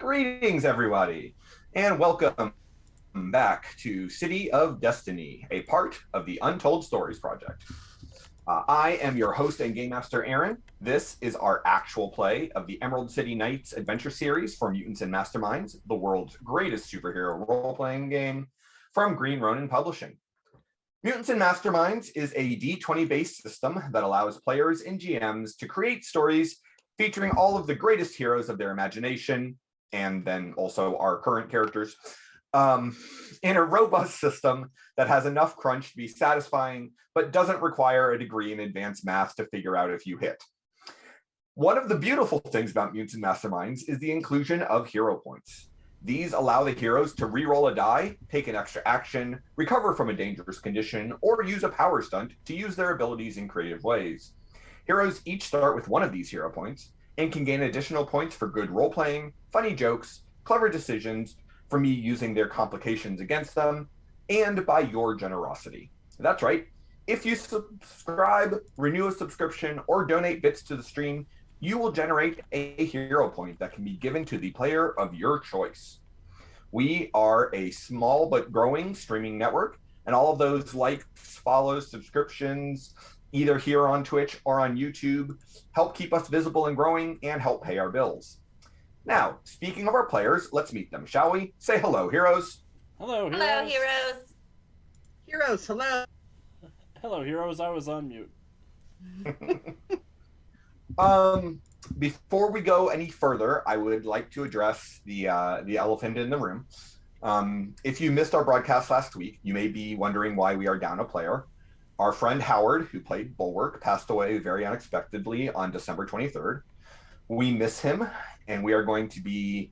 Greetings, everybody, and welcome back to City of Destiny, a part of the Untold Stories Project. I am your host and game master, Aaron. This is our actual play of the Emerald City Knights adventure series for Mutants and Masterminds, the world's greatest superhero role-playing game from Green Ronin Publishing. Mutants and Masterminds is a D20-based system that allows players and GMs to create stories featuring all of the greatest heroes of their imagination, and then also our current characters, in a robust system that has enough crunch to be satisfying, but doesn't require a degree in advanced math to figure out if you hit. One of the beautiful things about Mutants and Masterminds is the inclusion of hero points. These allow the heroes to re-roll a die, take an extra action, recover from a dangerous condition, or use a power stunt to use their abilities in creative ways. Heroes each start with one of these hero points, and can gain additional points for good role-playing, funny jokes, clever decisions, for me using their complications against them, and by your generosity. That's right. If you subscribe, renew a subscription, or donate bits to the stream, you will generate a hero point that can be given to the player of your choice. We are a small but growing streaming network, and all of those likes, follows, subscriptions, either here on Twitch or on YouTube, help keep us visible and growing and help pay our bills. Now, speaking of our players, let's meet them, shall we? Say hello, heroes. Hello, heroes. Hello, heroes. Heroes, hello. Hello, heroes. I was on mute. Before we go any further, I would like to address the elephant in the room. If you missed our broadcast last week, you may be wondering why we are down a player. Our friend Howard, who played Bulwark, passed away very unexpectedly on December 23rd. We miss him, and we are going to be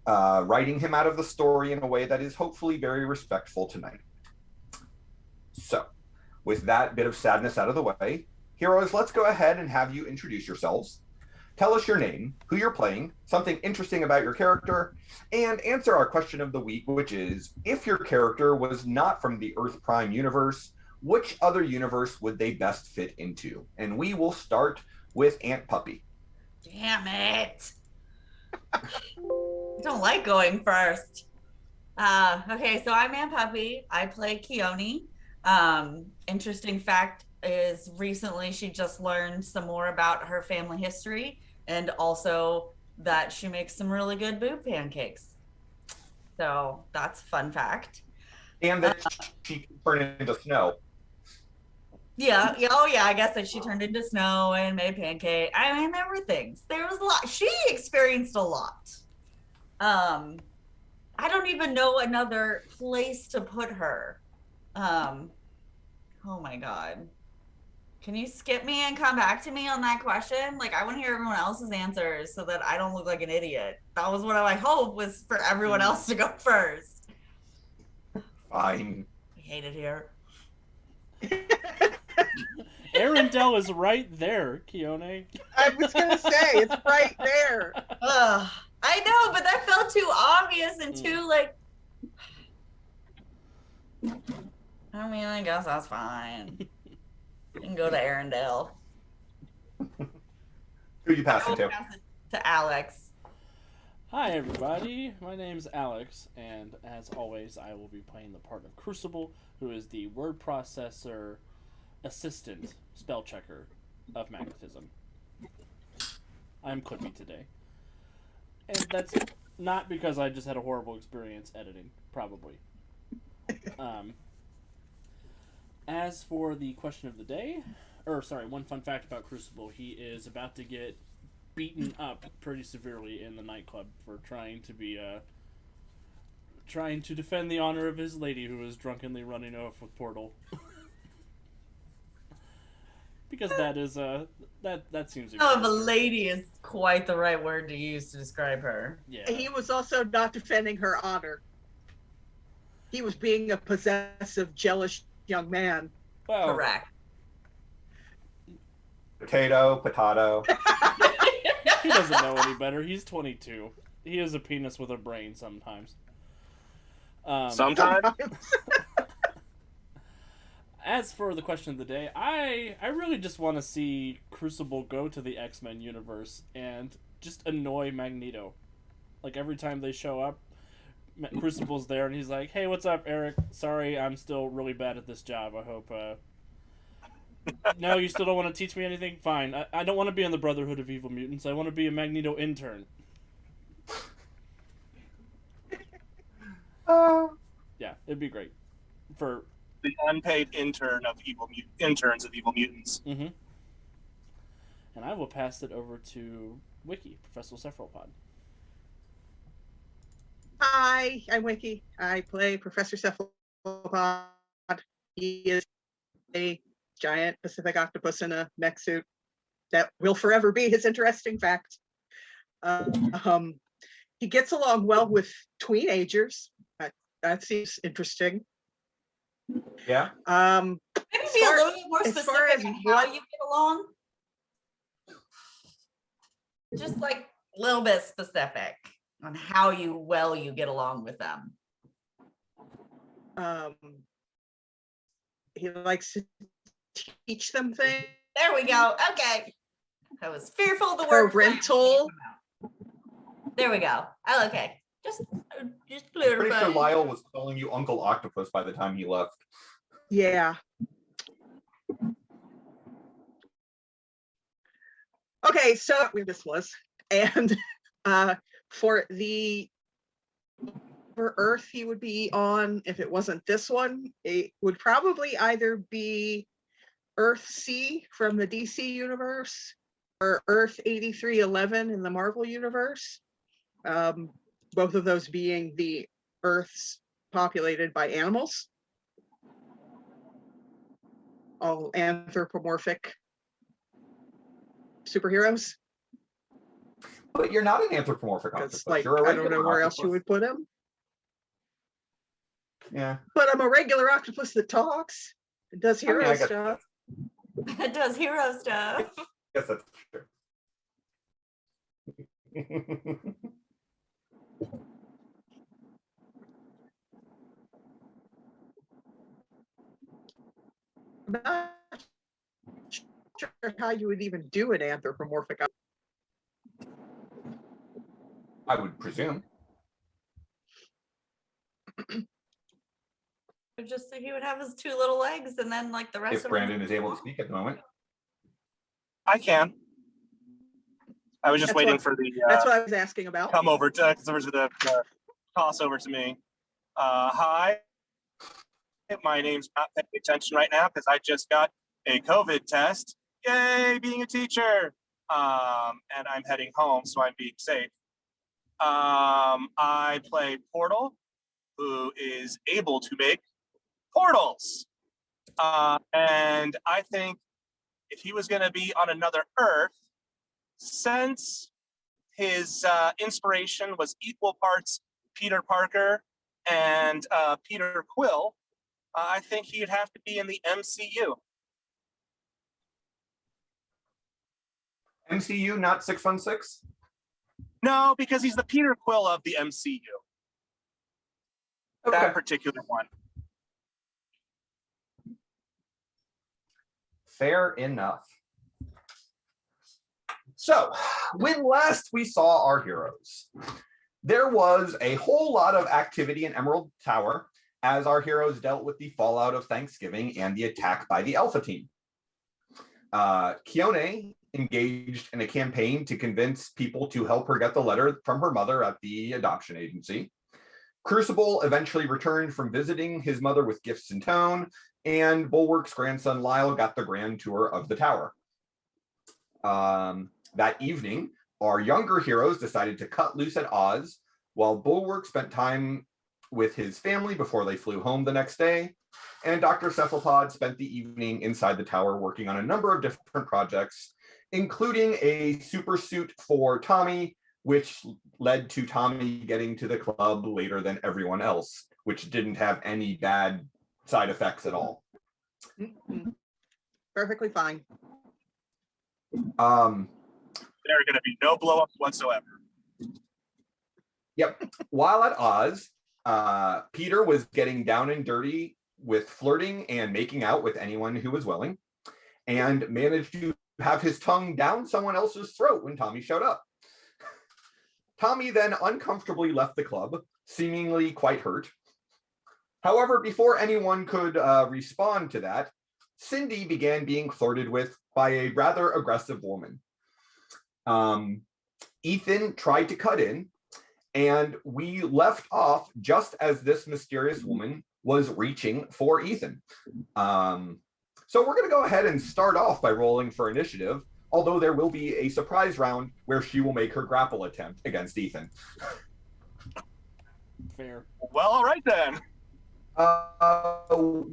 writing him out of the story in a way that is hopefully very respectful tonight. So, with that bit of sadness out of the way, heroes, let's go ahead and have you introduce yourselves. Tell us your name, who you're playing, something interesting about your character, and answer our question of the week, which is, if your character was not from the Earth Prime universe, which other universe would they best fit into? And we will start with Aunt Puppy. Damn it. I don't like going first. Okay, so I'm Aunt Puppy. I play Keone. Interesting fact is recently she just learned some more about her family history and also that she makes some really good boob pancakes. So that's a fun fact. And that she can turn into snow. Yeah. Oh, yeah. I guess that she turned into snow and made pancake. I mean, there were things. There was a lot. She experienced a lot. I don't even know another place to put her. Oh my God. Can you skip me and come back to me on that question? Like, I want to hear everyone else's answers so that I don't look like an idiot. That was what I hope was for everyone else to go first. Fine. I hate it here. Arendelle is right there, Keone. I was going to say, it's right there. I know, but that felt too obvious and too, like... I mean, I guess that's fine. You can go to Arendelle. Who you passing to? Pass it to Alex. Hi, everybody. My name's Alex, and as always, I will be playing the part of Crucible, who is the word processor assistant spell checker of magnetism. I'm clippy today. And that's not because I just had a horrible experience editing, probably. As for the question of the day, one fun fact about Crucible, he is about to get beaten up pretty severely in the nightclub for trying to defend the honor of his lady who was drunkenly running off with Portal. Because that is that seems. Oh, the lady is quite the right word to use to describe her. Yeah. He was also not defending her honor. He was being a possessive, jealous young man. Well, Correct. Potato. He doesn't know any better. He's 22. He is a penis with a brain sometimes. Sometimes. As for the question of the day, I really just want to see Crucible go to the X-Men universe and just annoy Magneto. Like every time they show up, Crucible's there, and he's like, "Hey, what's up, Eric? Sorry, I'm still really bad at this job. I hope." No, you still don't want to teach me anything? Fine. I don't want to be in the Brotherhood of Evil Mutants. I want to be a Magneto intern. Yeah, it'd be great. For the unpaid intern of interns of Evil Mutants. Mm-hmm. And I will pass it over to Wiki, Professor Cephalopod. Hi, I'm Wiki. I play Professor Cephalopod. He is a giant Pacific octopus in a mech suit. That will forever be his interesting fact. He gets along well with tweenagers. That seems interesting. Yeah. Maybe be a little bit more specific on how you get along. Just like a little bit specific on how you get along with them. He likes to teach them things. There we go. Okay. I was fearful of the word parental. There we go. Okay. Just clarify. Pretty sure Lyle was calling you Uncle Octopus by the time he left. Yeah. Okay, so where this was, and for Earth he would be on, if it wasn't this one, it would probably either be Earth C from the DC universe or Earth 8311 in the Marvel universe. Both of those being the Earths populated by animals, all anthropomorphic superheroes. But you're not an anthropomorphic octopus. Like, You're a I don't know where else you would put him. Yeah. But I'm a regular octopus that talks. It does hero stuff. It does hero stuff. Yes, that's true. I'm not sure how you would even do an anthropomorphic. I would presume. Just he would have his two little legs, and then like the rest If of Brandon is able to speak at the moment. I can. I was just waiting for the. That's what I was asking about. Come over to the toss over to me. Hi, my name's not paying attention right now because I just got a COVID test. Yay, being a teacher. And I'm heading home, so I'm being safe. I play Portal, who is able to make portals. And I think if he was going to be on another Earth, since his inspiration was equal parts Peter Parker and Peter Quill, I think he'd have to be in the MCU. MCU, not 616? No, because he's the Peter Quill of the MCU. Okay. That particular one. Fair enough. So, when last we saw our heroes, there was a whole lot of activity in Emerald Tower as our heroes dealt with the fallout of Thanksgiving and the attack by the Alpha Team. Keone engaged in a campaign to convince people to help her get the letter from her mother at the adoption agency. Crucible eventually returned from visiting his mother with gifts in tow, and Bulwark's grandson Lyle got the grand tour of the tower. That evening, our younger heroes decided to cut loose at Oz, while Bulwark spent time with his family before they flew home the next day, and Dr. Cephalopod spent the evening inside the tower working on a number of different projects, including a super suit for Tommy, which led to Tommy getting to the club later than everyone else, which didn't have any bad side effects at all. Mm-hmm. Perfectly fine. There are going to be no blow-ups whatsoever. Yep. While at Oz, Peter was getting down and dirty with flirting and making out with anyone who was willing, and managed to have his tongue down someone else's throat when Tommy showed up. Tommy then uncomfortably left the club, seemingly quite hurt. However, before anyone could respond to that, Cindy began being flirted with by a rather aggressive woman. Ethan tried to cut in, and we left off just as this mysterious woman was reaching for Ethan. So we're going to go ahead and start off by rolling for initiative, although there will be a surprise round where she will make her grapple attempt against Ethan. Fair. Well, all right then.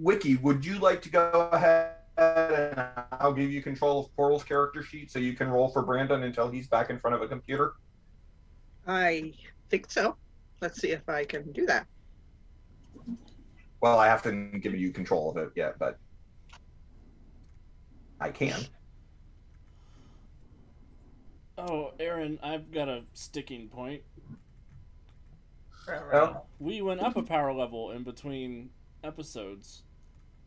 Wiki, would you like to go ahead and I'll give you control of Portal's character sheet so you can roll for Brandon until he's back in front of a computer? I think so. Let's see if I can do that. Well, I haven't given you control of it yet, but I can. Oh, Aaron, I've got a sticking point. Oh, We went up a power level in between episodes,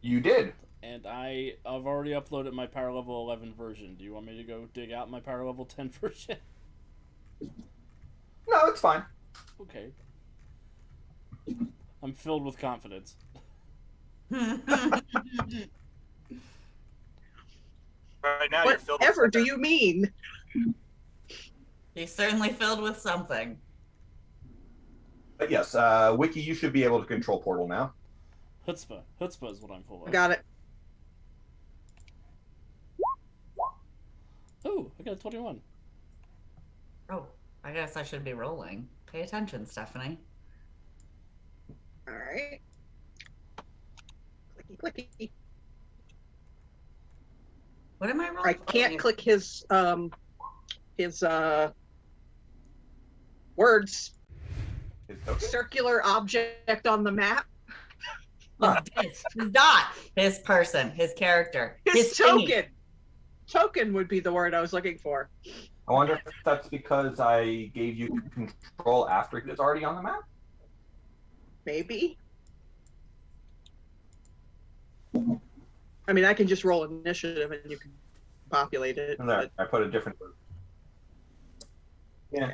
you did. and I've already uploaded my power level 11 version. Do you want me to go dig out my power level 10 version? No, it's fine. Okay. I'm filled with confidence. Right now, you're filled with Whatever do you mean? He's certainly filled with something. But yes, Wiki, you should be able to control Portal now. Chutzpah. Chutzpah is what I'm full I of. got it. Oh, I got a 21. Oh, I guess I should be rolling. Pay attention, Stephanie. All right. Clicky, clicky. What am I rolling? I can't click his words. It's okay. Circular object on the map. His dot. His person. His character. His thingy. token. Token would be the word I was looking for. I wonder if that's because I gave you control after he was already on the map? Maybe. I mean, I can just roll initiative and you can populate it. And there, But I put a different word. Yeah.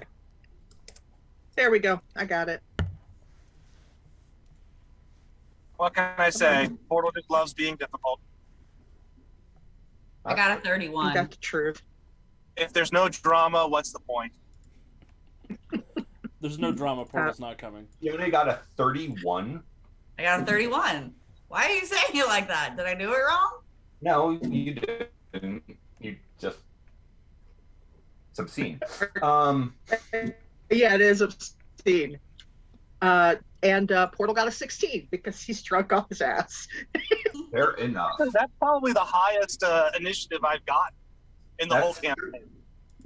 there we go. I got it. What can I say? Portal just loves being difficult. I got a You 31. got the truth. If there's no drama, what's the point? There's no drama. Portal's not coming. You only got a 31? I got a 31. Why are you saying it like that? Did I do it wrong? No, you didn't. You just... It's obscene. Yeah, it is obscene. And Portal got a 16 because he's drunk off his ass. Fair enough. That's probably the highest initiative I've got in the whole That's- campaign.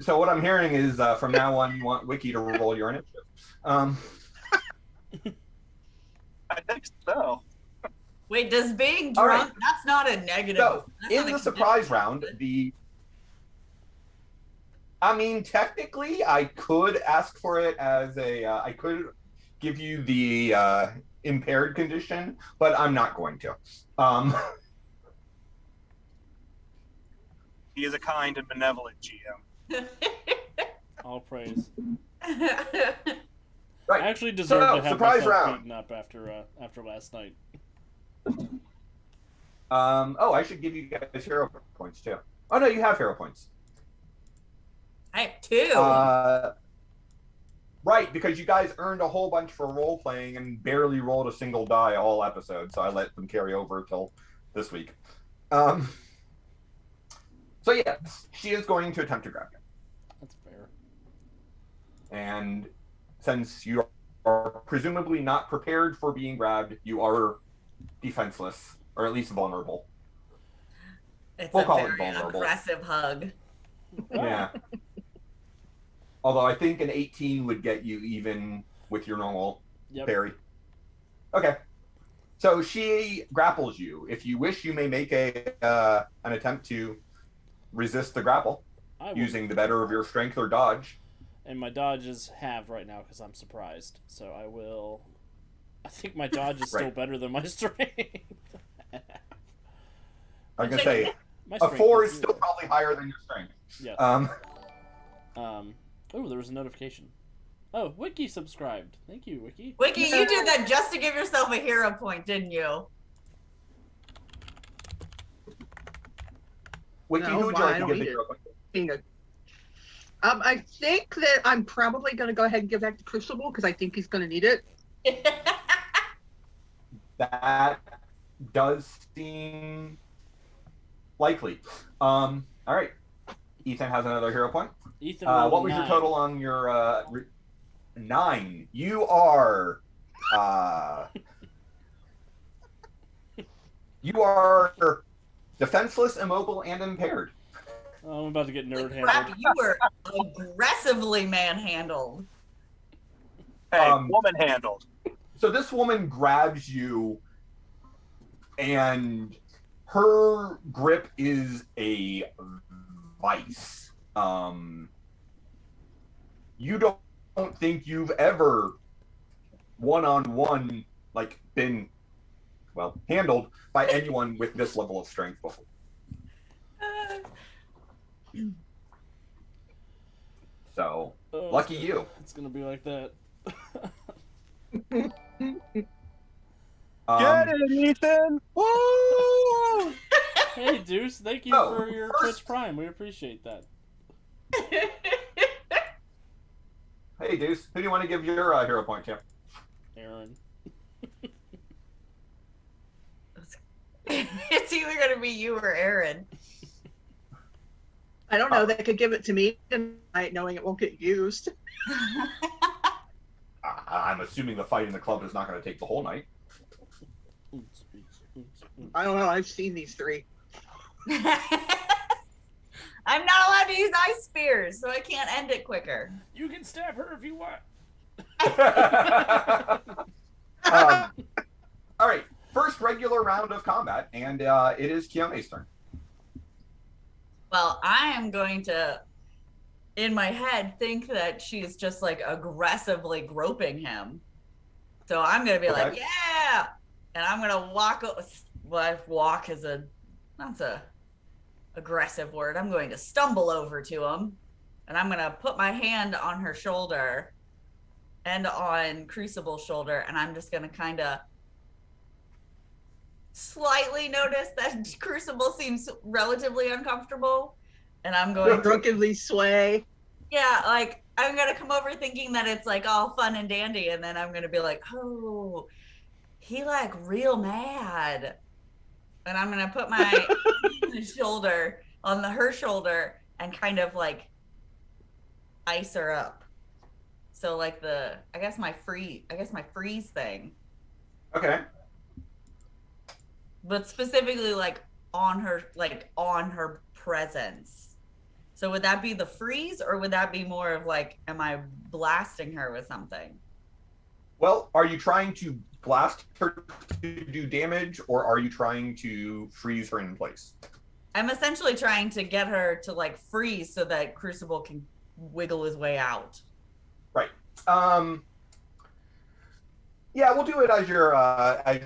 So what I'm hearing is from now on, you want Wiki to roll your initiative. I think so. Wait, does being All drunk, right. that's not a negative. So That's in not a the surprise negative. round, I mean, technically, I could ask for it as I could give you the impaired condition, but I'm not going to. He is a kind and benevolent GM. All praise. Right. I actually deserve So, to have surprise myself round. beaten up after last night. Oh, I should give you guys hero points too. Oh no, you have hero points. I have 2. Right, because you guys earned a whole bunch for role playing and barely rolled a single die all episode, so I let them carry over till this week. So yes, she is going to attempt to grab you. That's fair. And since you are presumably not prepared for being grabbed, you are defenseless, or at least vulnerable. It's We'll a call it very vulnerable. aggressive hug. Yeah. Although I think an 18 would get you even with your normal Yep. parry. Okay. So she grapples you. If you wish, you may make an attempt to resist the grapple I will. using the better of your strength or dodge. And my dodge is halved right now because I'm surprised. So I will. I think my dodge is still Right. better than my strength. I'm gonna say My a strength 4 is zero. still probably higher than your strength. Yes. Um, Oh, there was a notification. Oh, Wiki subscribed. Thank you, Wiki. Wiki, you did that just to give yourself a hero point, didn't you? Wiki, No, who would you why? like I to don't give the need hero it. point to? Being a I think that I'm probably going to go ahead and give that to Crucible because I think he's going to need it. That does seem likely. All right. Ethan has another hero point. Ethan rolled What was 9. your total on your 9? You are you are defenseless, immobile, and impaired. Oh, I'm about to get nerd Crap, handled. you were aggressively manhandled. Hey, woman handled. So this woman grabs you, and her grip is a vice. You don't think you've ever one-on-one been handled by anyone with this level of strength before. So lucky you. It's gonna be like that. Get it, Ethan! Woo! Hey, Deuce, thank you for your Twitch Prime. We appreciate that. Hey, Deuce, who do you want to give your hero point to? Aaron. It's either going to be you or Aaron. I don't know. They could give it to me tonight, knowing it won't get used. I'm assuming the fight in the club is not going to take the whole night. I don't know. I've seen these 3. I'm not allowed to use ice spears, so I can't end it quicker. You can stab her if you want. All right, first regular round of combat, and it is Kione's turn. Well, I am going to, in my head, think that she's just aggressively groping him. So I'm going to be like, yeah! And I'm going to walk. Well, walk is that's a aggressive word. I'm going to stumble over to him, and I'm going to put my hand on her shoulder and on Crucible's shoulder, and I'm just going to kind of slightly notice that Crucible seems relatively uncomfortable, and I'm going to drunkenly sway. Yeah, I'm going to come over thinking that it's all fun and dandy, and then I'm going to be like, oh, he real mad. And I'm going to put my shoulder on her shoulder and kind of ice her up. So I guess my freeze thing. Okay. But specifically on her presence. So would that be the freeze, or would that be more of am I blasting her with something? Well, are you trying to blast her to do damage, or are you trying to freeze her in place? I'm essentially trying to get her to freeze so that Crucible can wiggle his way out. Right. Yeah, we'll do it as your ice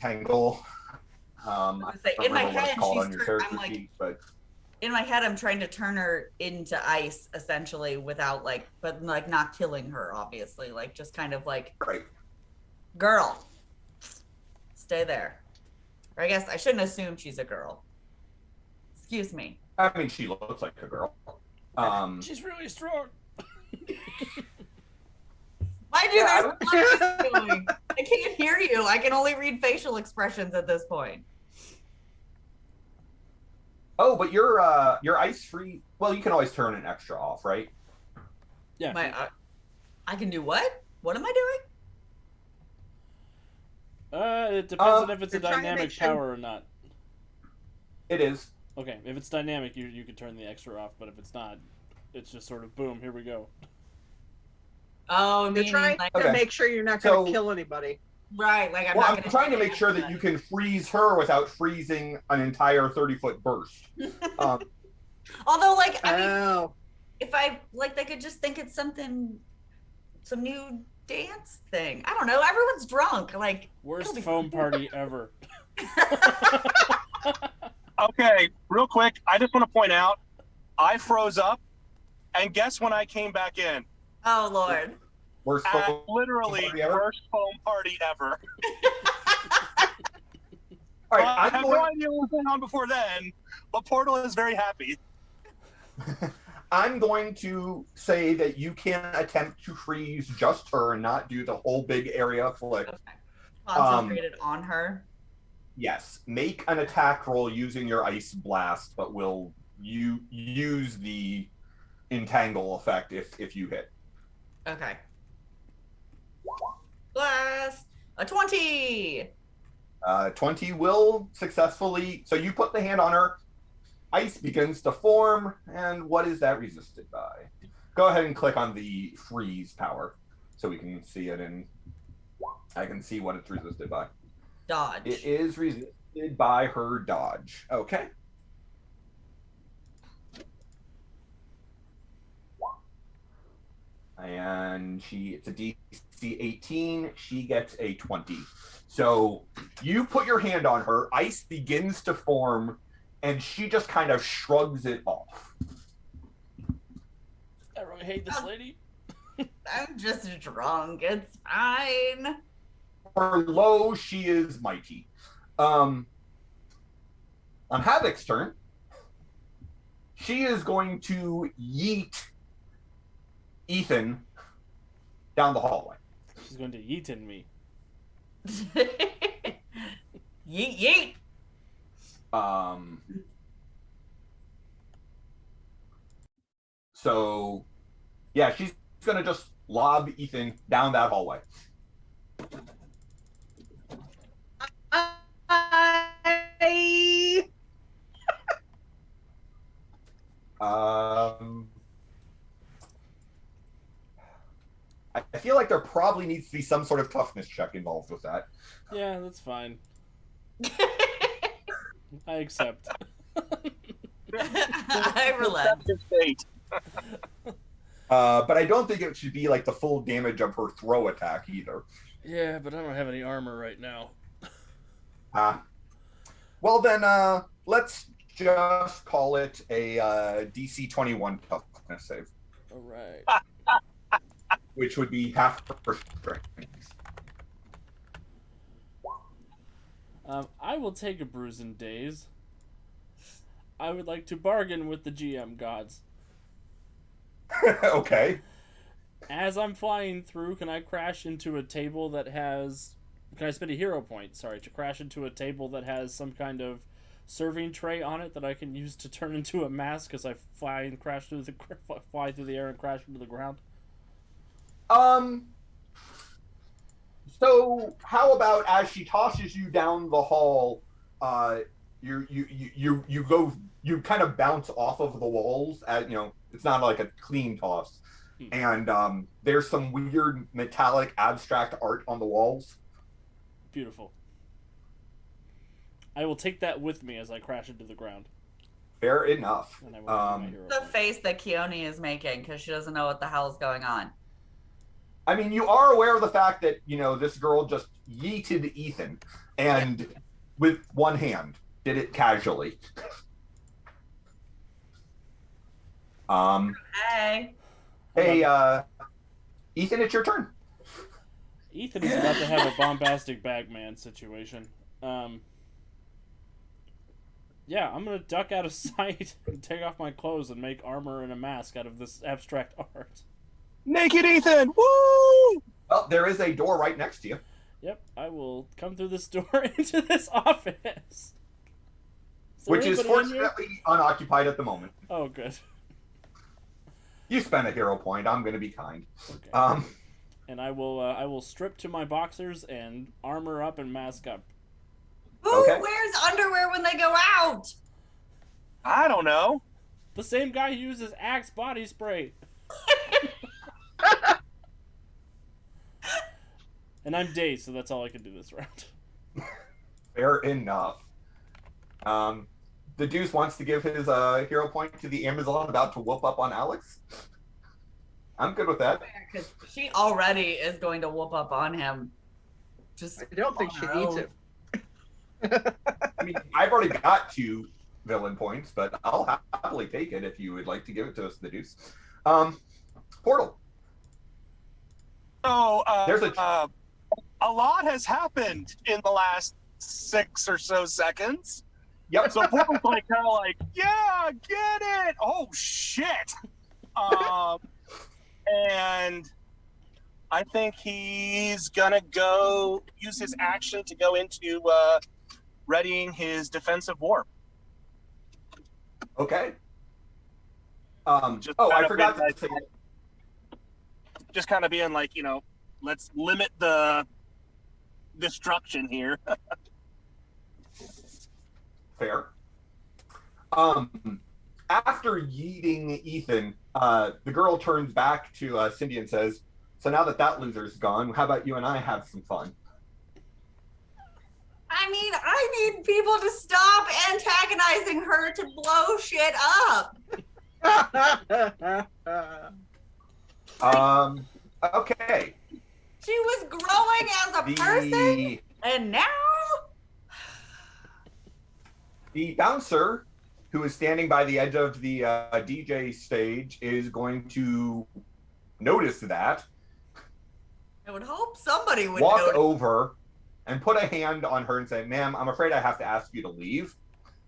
tangle. In my head, in my head, I'm trying to turn her into ice, essentially, without but not killing her, obviously, just kind of right. Girl, stay there. Or I guess I shouldn't assume she's a girl. Excuse me. I mean, she looks like a girl. She's really strong. Why do there's going? I can't hear you. I can only read facial expressions at this point. Oh, but you're ice free. Well, you can always turn an extra off, right? Yeah. I can do what? What am I doing? It depends on if it's a dynamic power or not. It is. Okay, if it's dynamic, you can turn the extra off, but if it's not, it's just sort of boom, here we go. Oh, you're trying to make sure you're not going to kill anybody. Right, I'm trying to make sure that you can freeze her without freezing an entire 30-foot burst. Although, if I they could just think it's some new dance thing. I don't know. Everyone's drunk. Worst foam party ever. Okay, real quick, I just want to point out, I froze up And guess when I came back in? Oh Lord. Worst At foam literally party ever? worst foam party ever. All right, I I'm have no going. idea what was going on before then, but Portal is very happy. I'm going to say that you can attempt to freeze just her and not do the whole big area flick. Okay. Concentrated on her. Yes, make an attack roll using your ice blast, but will you use the entangle effect if you hit. Okay. Blast. A 20. 20 will successfully. So you put the hand on her. Ice begins to form, and what is that resisted by? Go ahead and click on the freeze power so we can see it, and I can see what it's resisted by. Dodge. It is resisted by her dodge. Okay. And it's a DC 18. She gets a 20. So you put your hand on her, ice begins to form, and she just kind of shrugs it off. I really hate this lady. I'm just drunk. It's fine. For low, she is mighty. On Havoc's turn, she is going to yeet Ethan down the hallway. She's going to yeet in me. Yeet yeet. So yeah, she's gonna just lob Ethan down that hallway. I feel like there probably needs to be some sort of toughness check involved with that. Yeah, that's fine. I accept. I relent. Fate. But I don't think it should be like the full damage of her throw attack either. Yeah, but I don't have any armor right now. Well then, let's just call it a DC 21 toughness save. All right. Which would be half her strength. I will take a bruise in days. I would like to bargain with the GM gods. Okay. As I'm flying through, can I crash into a table that has... Can I spend a hero point, to crash into a table that has some kind of serving tray on it that I can use to turn into a mask as I fly through the air and crash into the ground? So how about as she tosses you down the hall, you kind of bounce off of the walls at, it's not like a clean toss. And there's some weird metallic abstract art on the walls. Beautiful. I will take that with me as I crash into the ground. Fair enough. And I will have my hero The point. face that Keone is making because she doesn't know what the hell is going on. I mean, you are aware of the fact that, this girl just yeeted Ethan and with one hand did it casually. Hey. Hey, Ethan, it's your turn. Ethan is about to have a bombastic Bagman situation. Yeah, I'm gonna duck out of sight and take off my clothes and make armor and a mask out of this abstract art. Naked Ethan! Woo! Well, there is a door right next to you. Yep, I will come through this door into this office. Which is anybody in here? fortunately unoccupied at the moment. Oh, good. You spent a hero point. I'm going to be kind. Okay. And I will strip to my boxers and armor up and mask up. Who Okay. wears underwear when they go out? I don't know. The same guy who uses Axe body spray. And I'm dazed, so that's all I can do this round. Fair enough. The Deuce wants to give his hero point to the Amazon about to whoop up on Alex. I'm good with that. Because she already is going to whoop up on him. Just I don't think she needs it. I mean, I've already got 2 villain points, but I'll happily take it if you would like to give it to us, the Deuce. Portal. So, There's a lot has happened in the last 6 or so seconds. Yep. So Portal's like kind of like, yeah, get it. Oh shit. And I think he's gonna go use his action to go into readying his defensive warp. Okay. Just I kind of forgot being to say. Just kind of being like, let's limit the destruction here. Fair. After yeeting Ethan, the girl turns back to Cindy and says, "So now that loser's gone, how about you and I have some fun?" I mean, I need people to stop antagonizing her to blow shit up. Okay. She was growing as a person, and now the bouncer, who is standing by the edge of the DJ stage, is going to notice that. I would hope somebody would walk notice. over and put a hand on her and say, "Ma'am, I'm afraid I have to ask you to leave."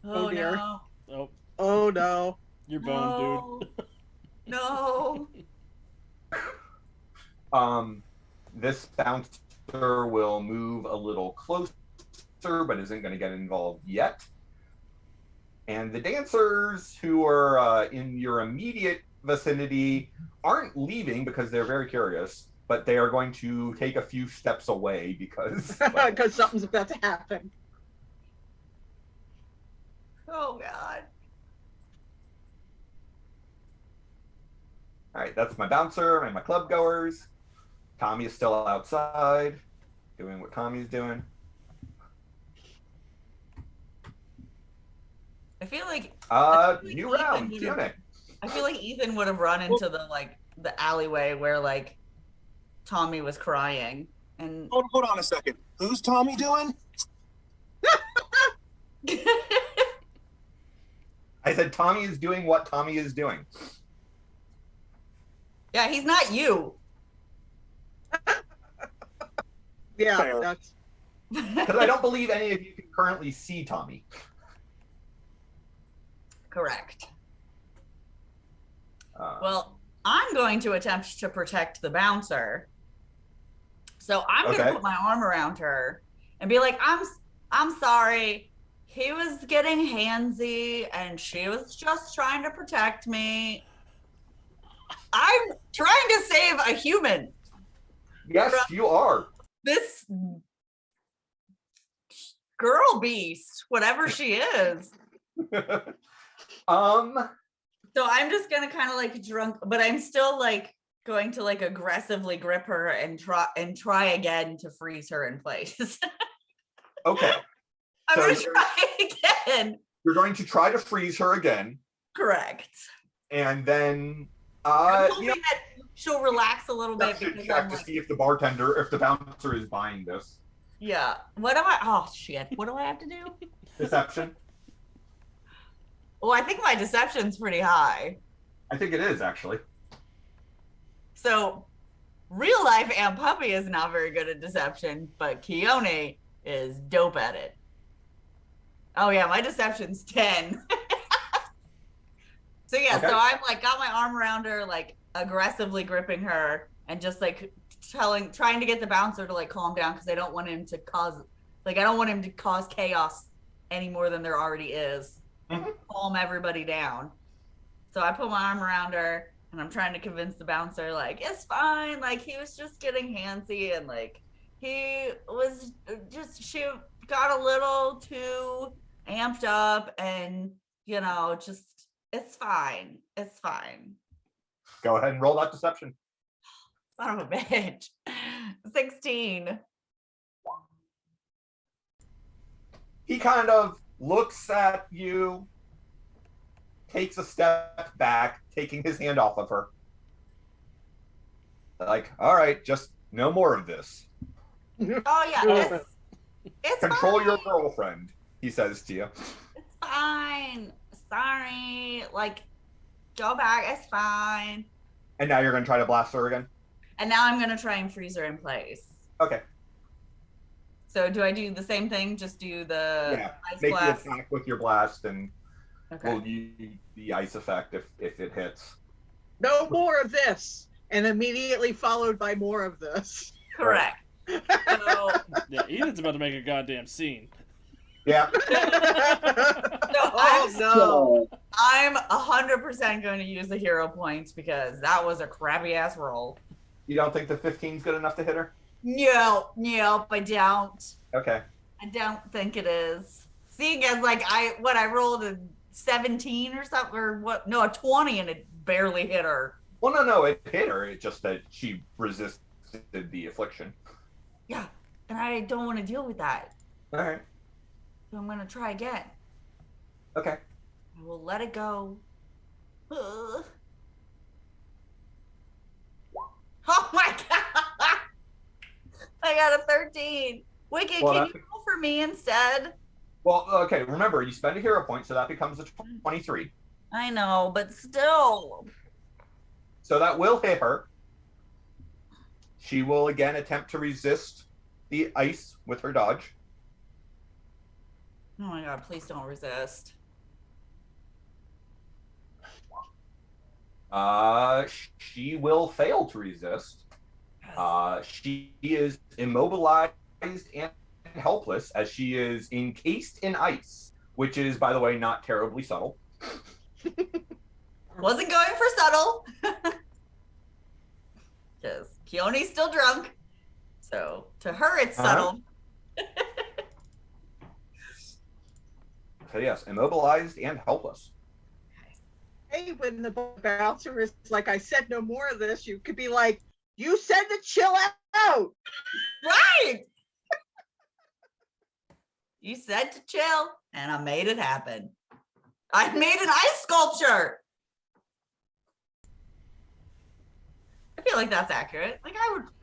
Oh, dear. no. Oh, Oh no. you're boned, dude. No. This bouncer will move a little closer, but isn't going to get involved yet. And the dancers who are in your immediate vicinity aren't leaving because they're very curious, but they are going to take a few steps away because Because something's about to happen. Oh, God. All right, that's my bouncer and my club goers. Tommy is still outside doing what Tommy's doing. I feel like New round, Fiona. I feel like Ethan would have run into the alleyway where Tommy was crying and Hold on a second. Who's Tommy doing? I said Tommy is doing what Tommy is doing. yeah, he's not you. Yeah, Fair. that's Because I don't believe any of you can currently see Tommy. Correct. Well, I'm going to attempt to protect the bouncer. So I'm going to put my arm around her and be like, I'm sorry. He was getting handsy and she was just trying to protect me. I'm trying to save a human. Yes, you are. This girl beast, whatever she is. So I'm just gonna kind of drunk, but I'm still going to aggressively grip her and try again to freeze her in place. Okay. I'm gonna try again. You're going to try to freeze her again. Correct. And then I'm hoping that she'll relax a little bit because check to see if the bouncer is buying this. Yeah. What do I? Oh shit! What do I have to do? Deception. Well, I think my deception's pretty high. I think it is actually. So, real life Aunt Puppy is not very good at deception, but Keone is dope at it. Oh yeah, my deception's 10. So yeah, Okay. so I'm got my arm around her, aggressively gripping her, and just trying to get the bouncer to calm down because I don't want him to cause chaos any more than there already is. Mm-hmm. Calm everybody down. So I put my arm around her and I'm trying to convince the bouncer, it's fine. He was just getting handsy and he was she got a little too amped up and, just, it's fine. It's fine. Go ahead and roll that deception. Son of a bitch. 16. He kind of looks at you, takes a step back, taking his hand off of her. All right, just no more of this. Oh yeah, it's Control fine. your girlfriend, he says to you. It's fine. Sorry. Go back. It's fine. And now you're going to try to blast her again? And now I'm going to try and freeze her in place. Okay. So do I do the same thing? Just do the ice make blast? the attack with your blast, and Okay. we'll use the ice effect if it hits. No more of this. And immediately followed by more of this. Correct. So, Yeah, Ethan's about to make a goddamn scene. Yeah. Oh no. I'm 100% going to use the hero points because that was a crappy ass roll. You don't think the 15's good enough to hit her? No, I don't. Okay. I don't think it is. Seeing as like I rolled a 17 or something, or what? No, a 20, and it barely hit her. Well, no, it hit her. It's just that she resisted the affliction. Yeah, and I don't want to deal with that. All right. So I'm going to try again. Okay. I will let it go. Ugh. Oh my god! I got a 13. Wicked, Well, can you roll for me instead? Well, okay. Remember, you spend a hero point, so that becomes a 23. I know, but still. So that will hit her. She will again attempt to resist the ice with her dodge. Oh my god, please don't resist. She will fail to resist. She is immobilized and helpless as she is encased in ice, which is, by the way, not terribly subtle. Wasn't going for subtle. Because Keone's still drunk. So to her, it's subtle. So yes, immobilized and helpless. Hey, when the bouncer is like, I said no more of this, you could be like, you said to chill out. Right. You said to chill, and I made it happen. I made an ice sculpture. I feel like that's accurate. Like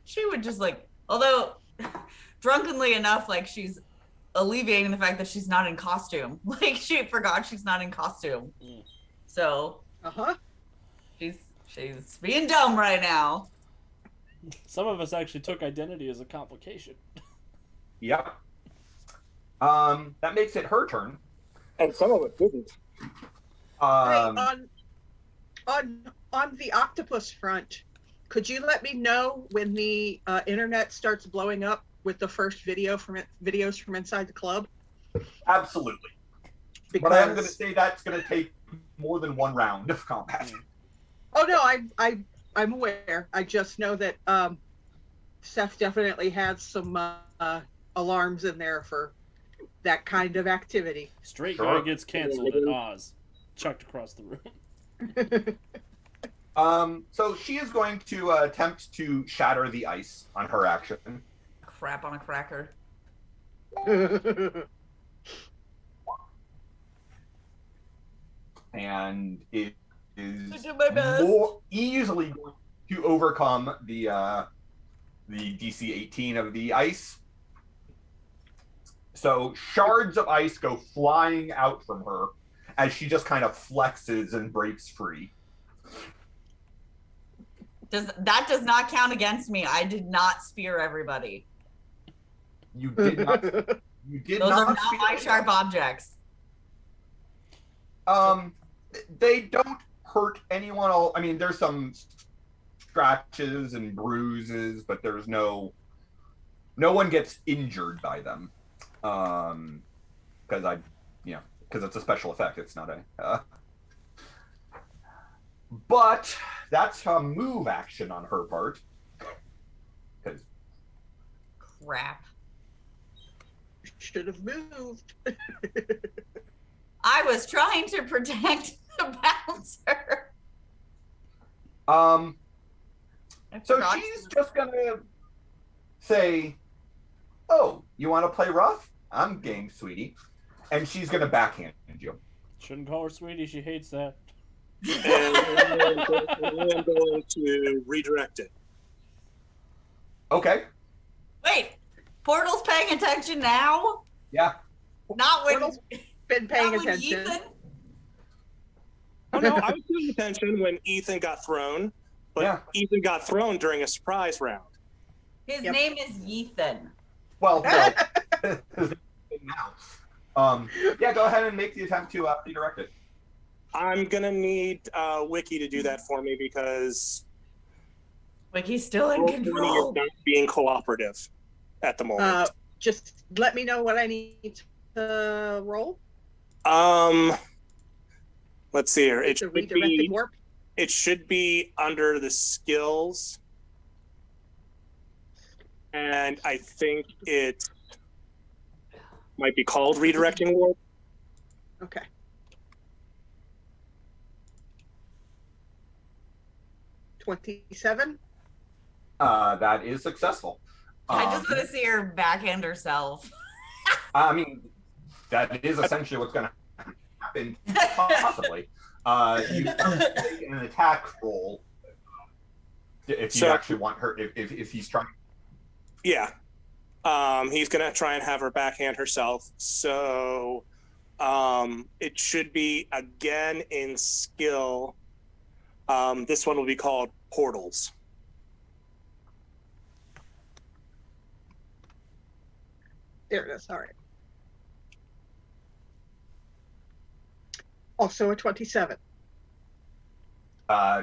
she would just like, although drunkenly enough, like she's alleviating the fact that she's not in costume. Like she forgot she's not in costume. So she's being dumb right now. Some of us actually took identity as a complication. Yep. That makes it her turn. And some of it didn't. Hey, on the octopus front, could you let me know when the internet starts blowing up with the first videos from inside the club? Absolutely. Because... But I'm going to say that's going to take more than one round of combat. Oh no, I'm aware. I just know that Seth definitely had some alarms in there for that kind of activity. Straight Sure. guy gets canceled at Oz. Chucked across the room. So she is going to attempt to shatter the ice on her action. Crap on a cracker. And it is I did my best. more easily going to overcome the DC 18 of the ice. So shards of ice go flying out from her as she just kind of flexes and breaks free. That does not count against me. I did not spear everybody. You did not. You did Those not. are not my sharp objects. They don't hurt anyone. I mean, there's some scratches and bruises, but there's no one gets injured by them. Because it's a special effect. It's not a. But that's a move action on her part. Because Crap. Should have moved. I was trying to protect the bouncer. So she's just gonna say, "Oh, you want to play rough? I'm game, sweetie," and she's gonna backhand you. Shouldn't call her sweetie. She hates that. And I'm going to redirect it. Okay. Wait, Portal's paying attention now? Yeah. Not when, Portal's been paying not when attention. Ethan? Oh no, I was paying attention when Ethan got thrown. But Yeah. Ethan got thrown during a surprise round. His Yep. name is Ethan. Well, now. Yeah, go ahead and make the attempt to redirect it. I'm gonna need Wiki to do that for me because Like he's still in Roll20 is control. not being cooperative at the moment. Just let me know what I need to roll. Let's see here. It's a redirected warp. It should be under the skills, and I think it might be called redirecting warp. Okay. $27. That is successful. I just want to see her backhand herself. I mean, that is essentially what's going to happen, possibly. You take an attack roll if you actually want her, if he's trying. Yeah. He's going to try and have her backhand herself. So it should be, again, in skill. This one will be called Portals. There it is. All right. Also a 27.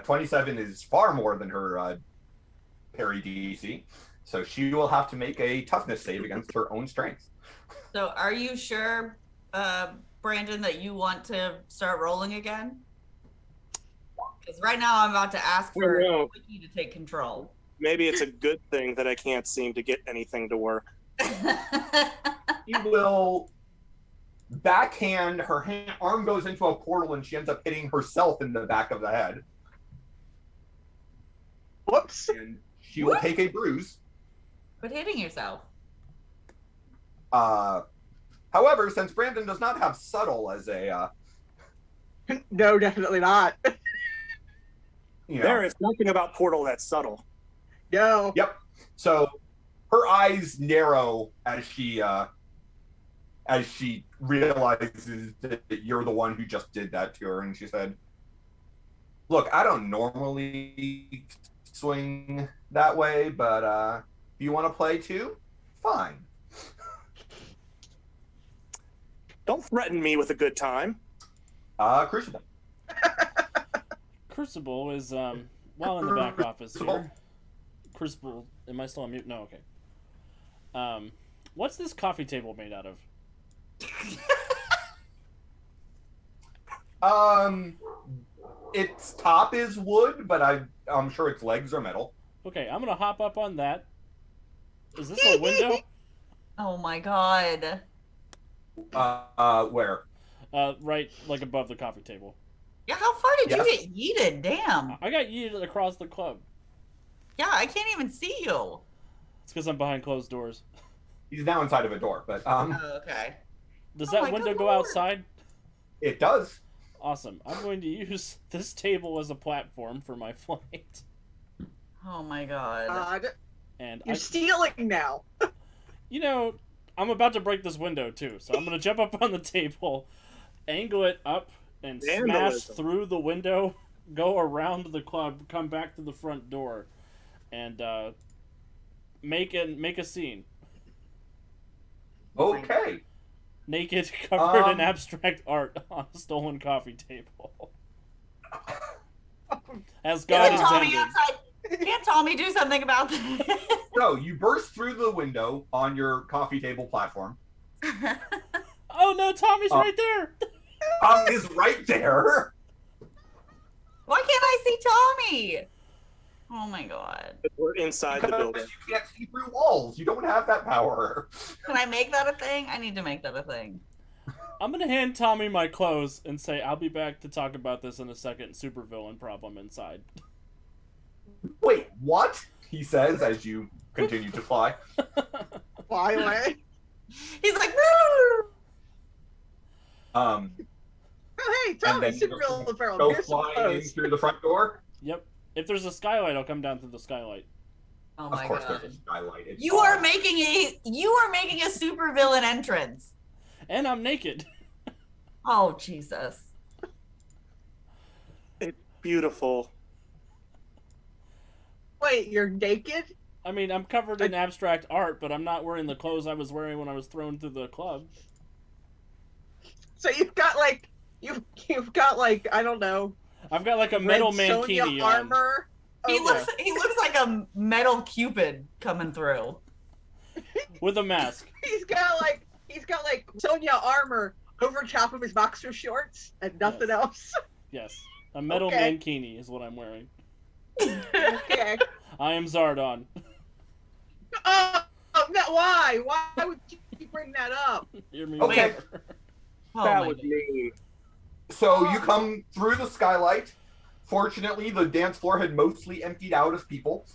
27 is far more than her parry DC, so she will have to make a toughness save against her own strength. So are you sure, Brandon, that you want to start rolling again? Because right now I'm about to ask for Wiki to take control. Maybe it's a good thing that I can't seem to get anything to work. She will backhand, her arm goes into a portal and she ends up hitting herself in the back of the head. Whoops. And she will take a bruise. Quit hitting yourself. However, since Brandon does not have subtle as a No, definitely not. There is nothing about Portal that's subtle. No. Yep. So her eyes narrow as she realizes that you're the one who just did that to her, and she said, "Look, I don't normally swing that way, but if you want to play too, fine." Don't threaten me with a good time. Crucible. Crucible is while in the back office here. Crucible, am I still on mute? No, okay. What's this coffee table made out of? Its top is wood, but I'm sure its legs are metal. Okay, I'm gonna hop up on that. Is this a window? Oh my god. Where? Right, like above the coffee table. Yeah, how far did Yes. you get yeeted? Damn. I got yeeted across the club. Yeah, I can't even see you. It's because I'm behind closed doors. He's now inside of a door, but Oh, okay. Does Oh that my window good go lord. outside? it does. Awesome. I'm going to use this table as a platform for my flight. Oh my god. And You're stealing now. you know, I'm about to break this window too, so I'm gonna jump up on the table, angle it up, and smash Vandalism. through the window, go around the club, come back to the front door, and make a scene. Okay. Naked, covered in abstract art on a stolen coffee table. As God Isn't Tommy intended. outside? Can't Tommy do something about this? So you burst through the window on your coffee table platform. Oh no, Tommy's right there! Tom is right there. Why can't I see Tommy? Oh my god. We're inside the building. Because you can't see through walls. You don't have that power. Can I make that a thing? I need to make that a thing. I'm gonna hand Tommy my clothes and say I'll be back to talk about this in a second. Supervillain problem inside. Wait, what? He says as you continue to fly. Fly away. He's like, "Woo!" Um, Oh, hey, and Tommy, then super you real apparel. go Here's some flying in clothes. through the front door. Yep. If there's a skylight, I'll come down through the skylight. Oh Of my course, god. there's a skylight. It's You are fine. making a supervillain entrance. And I'm naked. Oh Jesus. It's beautiful. Wait, you're naked? I mean, I'm covered in abstract art, but I'm not wearing the clothes I was wearing when I was thrown through the club. So you've got like you've got like, I don't know, I've got like a Red metal Sonja mankini on. armor. He Oh, looks like a metal Cupid coming through. With a mask. he's got like Sonya armor over top of his boxer shorts and nothing Yes. else. Yes. A metal Okay. mankini is what I'm wearing. Okay. I am Zardon. Oh, no, why? Why would you bring that up? Hear me Okay. roar. Oh That my was God. mean. So you come through the skylight. Fortunately, the dance floor had mostly emptied out of people.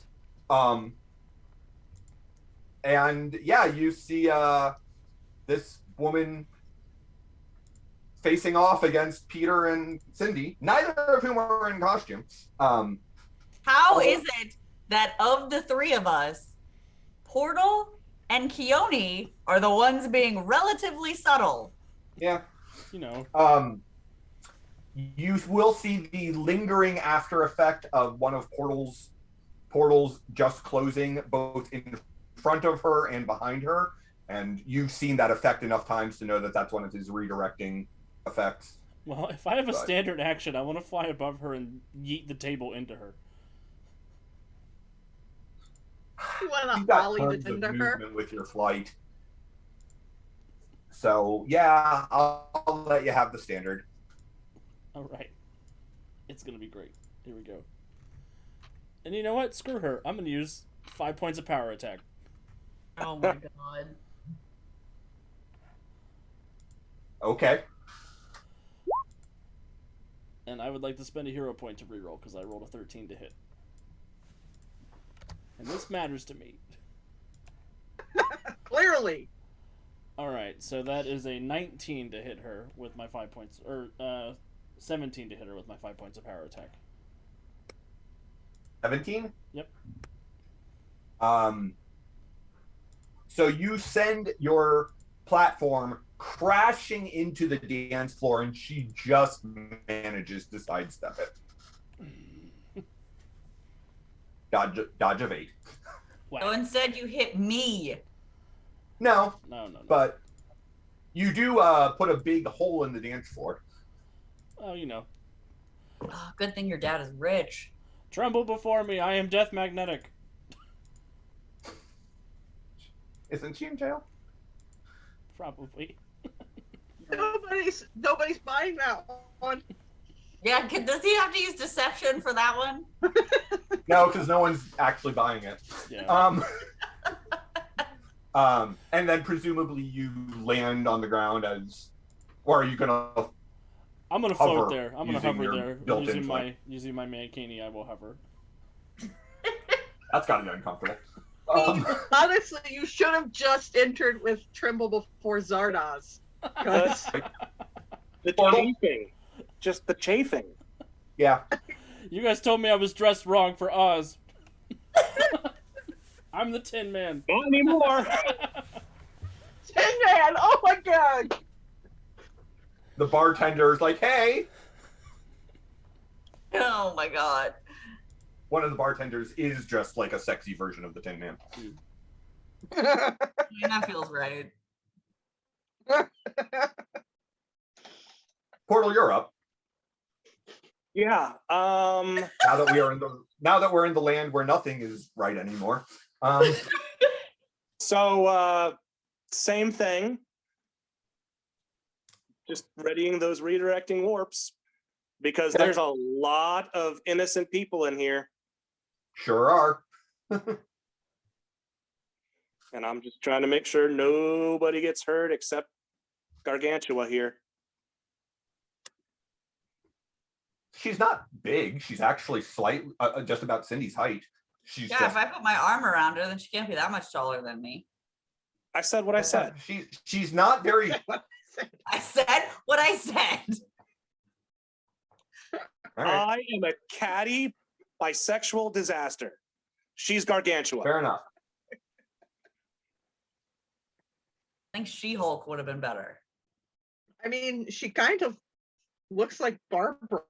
And yeah, you see this woman facing off against Peter and Cindy, neither of whom are in costume. How is it that of the three of us, Portal and Keone are the ones being relatively subtle? Yeah. You know. You will see the lingering after effect of one of portals just closing both in front of her and behind her, and you've seen that effect enough times to know that that's one of his redirecting effects. Well, if I have a But- standard action, I want to fly above her and yeet the table into her. You want You've to got ollie tons the of into her? movement with your flight. So yeah, I'll let you have the standard. Alright. It's gonna be great. Here we go. And you know what? Screw her. I'm gonna use 5 points of power attack. Oh my God. Okay. And I would like to spend a hero point to reroll because I rolled a 13 to hit. And this matters to me. Clearly. Alright, so that is a 19 to hit her with my 5 points. Or, 17 to hit her with my 5 points of power attack. 17? Yep. So you send your platform crashing into the dance floor, and she just manages to sidestep it. Dodge of 8. Wow. So instead, you hit me. No, No. but you do put a big hole in the dance floor. Oh, you know. Oh, good thing your dad is rich. Tremble before me, I am death magnetic. Isn't she in jail? Probably. Nobody's buying that one. Yeah, does he have to use deception for that one? No, because no one's actually buying it. Yeah. And then presumably you land on the ground as, or are you gonna? I'm gonna hover float there. I'm gonna using hover your there. built-in flight. Using my mankini, I will hover. That's gotta be uncomfortable. Honestly, you should have just entered with Tremble Before Zardoz. 'Cause The Portal? chafing. Just the chafing. Yeah. You guys told me I was dressed wrong for Oz. I'm the Tin Man. Not anymore. Tin Man, oh my God. The bartender's like, "Hey." Oh my God. One of the bartenders is just like a sexy version of the Tin Man. I mean, that feels right. Portal, you're up. Yeah. Now that we're in the land where nothing is right anymore. So same thing. Just readying those redirecting warps because Okay. there's a lot of innocent people in here, Sure are. and I'm just trying to make sure nobody gets hurt except Gargantua here. She's not big. She's actually slightly, just about Cindy's height. She's Yeah, just, if I put my arm around her, then she can't be that much taller than me. I said what I said. She's not very. I said what I said. All right, I am a catty bisexual disaster. She's Gargantua. fair enough. I think She-Hulk would have been better. I mean, she kind of looks like Barbara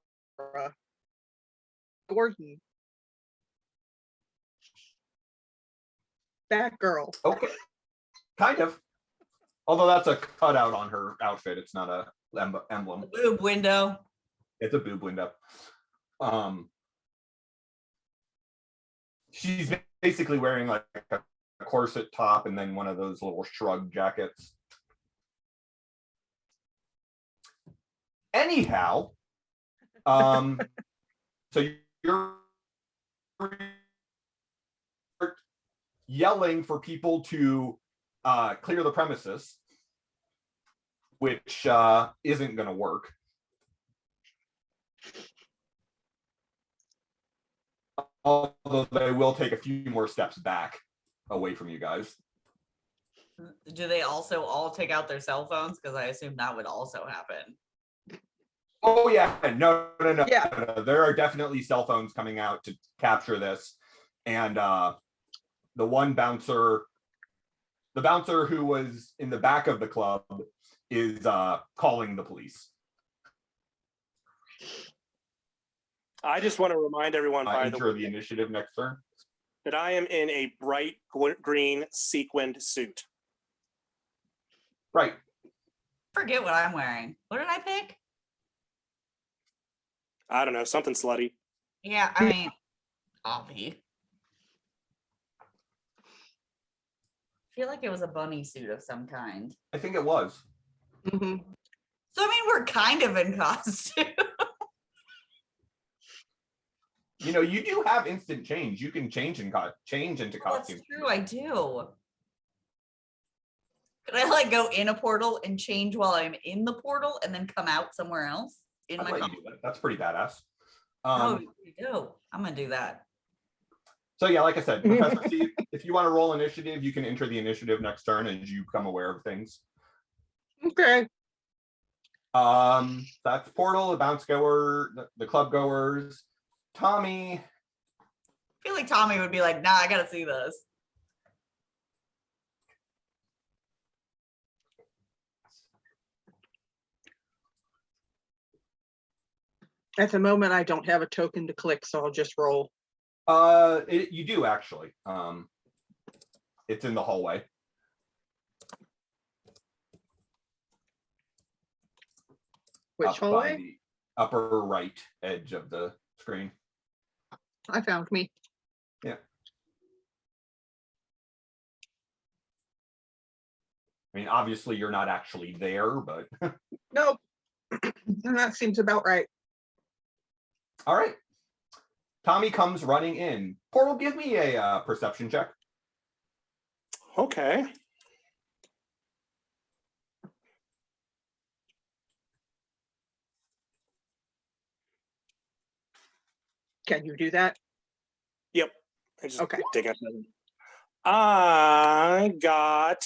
Gordon. Batgirl. Okay, kind of. Although that's a cutout on her outfit. It's not a emblem. Boob window. It's a boob window. She's basically wearing like a corset top and then one of those little shrug jackets. Anyhow, so you're yelling for people to clear the premises, which isn't going to work. Although they will take a few more steps back away from you guys. Do they also all take out their cell phones? Because I assume that would also happen. Oh yeah, no. Yeah. No. There are definitely cell phones coming out to capture this, and the bouncer who was in the back of the club is calling the police. I just want to remind everyone, by the Enter way, the initiative next turn. that I am in a bright green sequined suit. Right. Forget what I'm wearing. What did I pick? I don't know, something slutty. Yeah, I mean, obvi. I feel like it was a bunny suit of some kind. I think it was. Mhm. So I mean, we're kind of in costume. You know, you do have instant change. You can change into That's costume. true, I do. Could I like go in a portal and change while I'm in the portal and then come out somewhere else in my costume? That's pretty badass. Oh, you do. I'm gonna do that. So yeah, like I said, Professor Steve, if you want to roll initiative, you can enter the initiative next turn as you become aware of things. Okay. That's Portal, the bounce goer, the club goers. Tommy. I feel like Tommy would be like, nah, I gotta see this. At the moment, I don't have a token to click, so I'll just roll. You do actually. It's in the hallway. Which up by hallway? the upper right edge of the screen. I found me. Yeah. I mean, obviously you're not actually there, but Nope. That seems about right. all right. Tommy comes running in. Portal, give me a perception check. Okay. Can you do that? Yep. I just Okay. take out. I got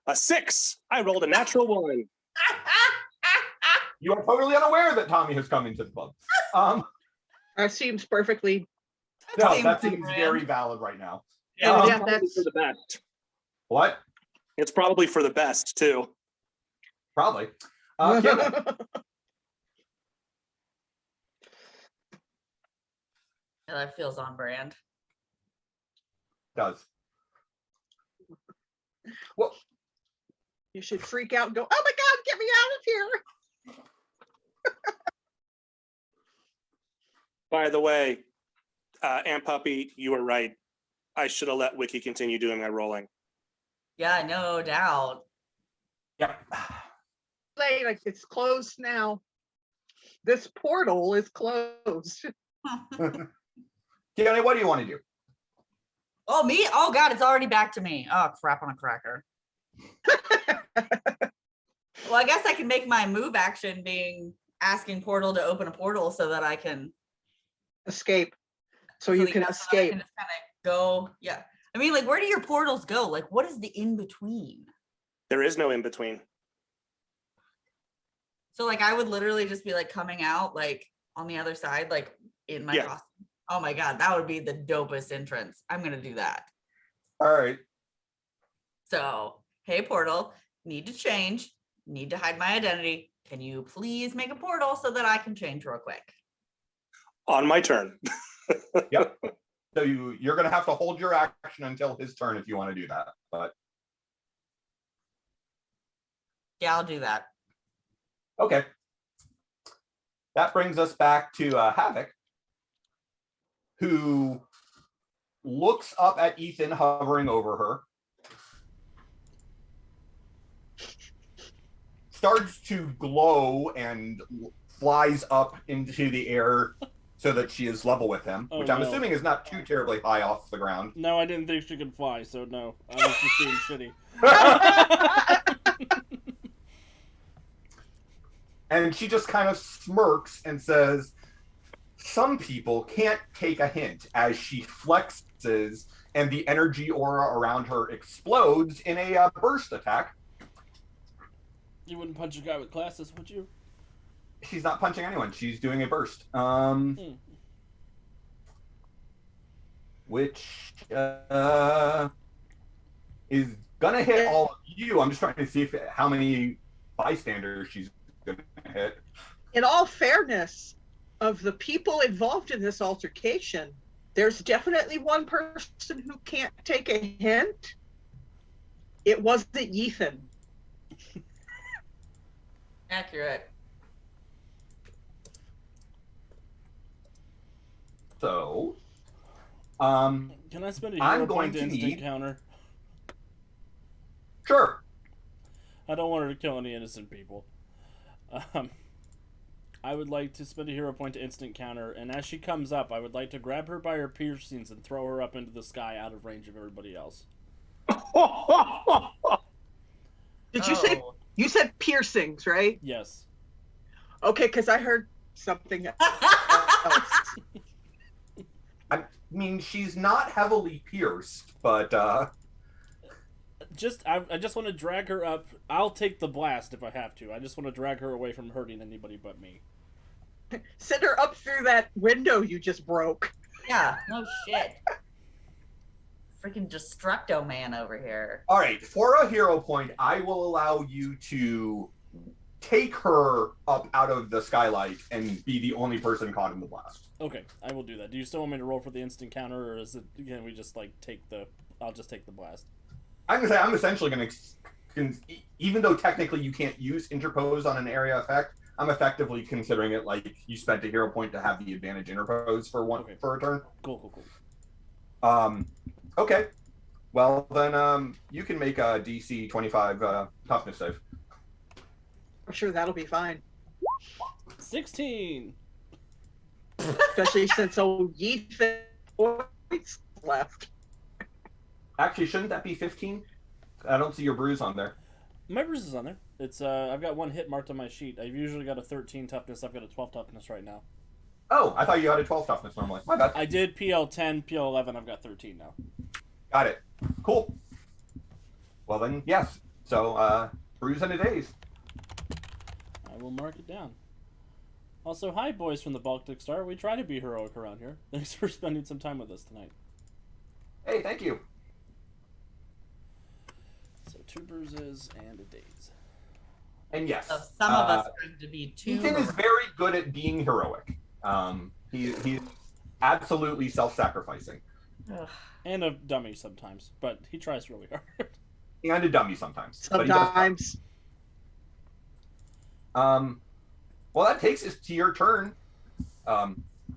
a 6. I rolled a natural 1. You are totally unaware that Tommy has come into the club. That seems perfectly. No, that seems very valid right now. Yeah, Yeah, probably that's for the best. What? It's probably for the best too. Probably. Kevin. Yeah, that feels on brand. Does. Well, You should freak out and go, oh my God, get me out of here. By the way, Aunt Puppy, you were right. I should have let Wiki continue doing my rolling. Yeah, no doubt. yeah. Like it's closed now. This portal is closed. Keone, what do you want to do? Oh, me? Oh, God, it's already back to me. Oh, crap on a cracker. Well, I guess I can make my move action being asking Portal to open a portal so that I can Escape. So you can that I escape. can just kind of go. Yeah. I mean, like, where do your portals go? Like, what is the in between? There is no in between. So, like, I would literally just be like coming out, like on the other side, like in my costume. Oh my God, that would be the dopest entrance. I'm going to do that. All right. So, hey, Portal, need to change, need to hide my identity. Can you please make a portal so that I can change real quick? On my turn. Yep. So you're going to have to hold your action until his turn if you want to do that. But Yeah, I'll do that. okay. That brings us back to Havoc, who looks up at Ethan hovering over her, starts to glow and flies up into the air so that she is level with him, which I'm assuming is not too terribly high off the ground. No, I didn't think she could fly, so no. I was just being shitty. And she just kind of smirks and says, some people can't take a hint, as she flexes and the energy aura around her explodes in a burst attack. You wouldn't punch a guy with glasses, would you? She's not punching anyone. She's doing a burst. Which is gonna hit all of you. I'm just trying to see how many bystanders she's gonna hit. In all fairness, of the people involved in this altercation, there's definitely one person who can't take a hint. It wasn't Ethan. Accurate. So, can I spend a hero point to instant need... counter? Sure. I don't want her to kill any innocent people. I would like to spend a hero point to instant counter, and as she comes up, I would like to grab her by her piercings and throw her up into the sky out of range of everybody else. Did you say, you said piercings, right? Yes. Okay, because I heard something else. I mean, she's not heavily pierced, but I just want to drag her up. I'll take the blast if I have to. I just want to drag her away from hurting anybody but me. Send her up through that window you just broke. Yeah, no shit. Freaking Destructo Man over here. all right, for a hero point, I will allow you to take her up out of the skylight and be the only person caught in the blast. Okay, I will do that. Do you still want me to roll for the instant counter, or is it, can we just like take the? I'll just take the blast. I'm gonna say I'm essentially gonna, even though technically you can't use interpose on an area effect, I'm effectively considering it like you spent a hero point to have the advantage interpose for for a turn. Cool. Okay. Well then, you can make a DC 25 toughness save. I'm sure that'll be fine. 16. Especially since old Ethan points left. Actually, shouldn't that be 15? I don't see your bruise on there. My bruise is on there. It's I've got one hit marked on my sheet. I've usually got a 13 toughness. I've got a 12 toughness right now. Oh, I thought you had a 12 toughness normally. My bad. I did PL 10, PL 11. I've got 13 now. Got it. Cool. Well then, yes. So, bruise and a daze. I will mark it down. Also, hi boys from the Baltic Star. We try to be heroic around here. Thanks for spending some time with us tonight. Hey, thank you. So 2 bruises and a daze. And yes, So some of us tend to be too. Ethan is very good at being heroic. He's absolutely self-sacrificing. Ugh. And a dummy sometimes, but he tries really hard. And a dummy sometimes. Sometimes. Well, that takes us to your turn,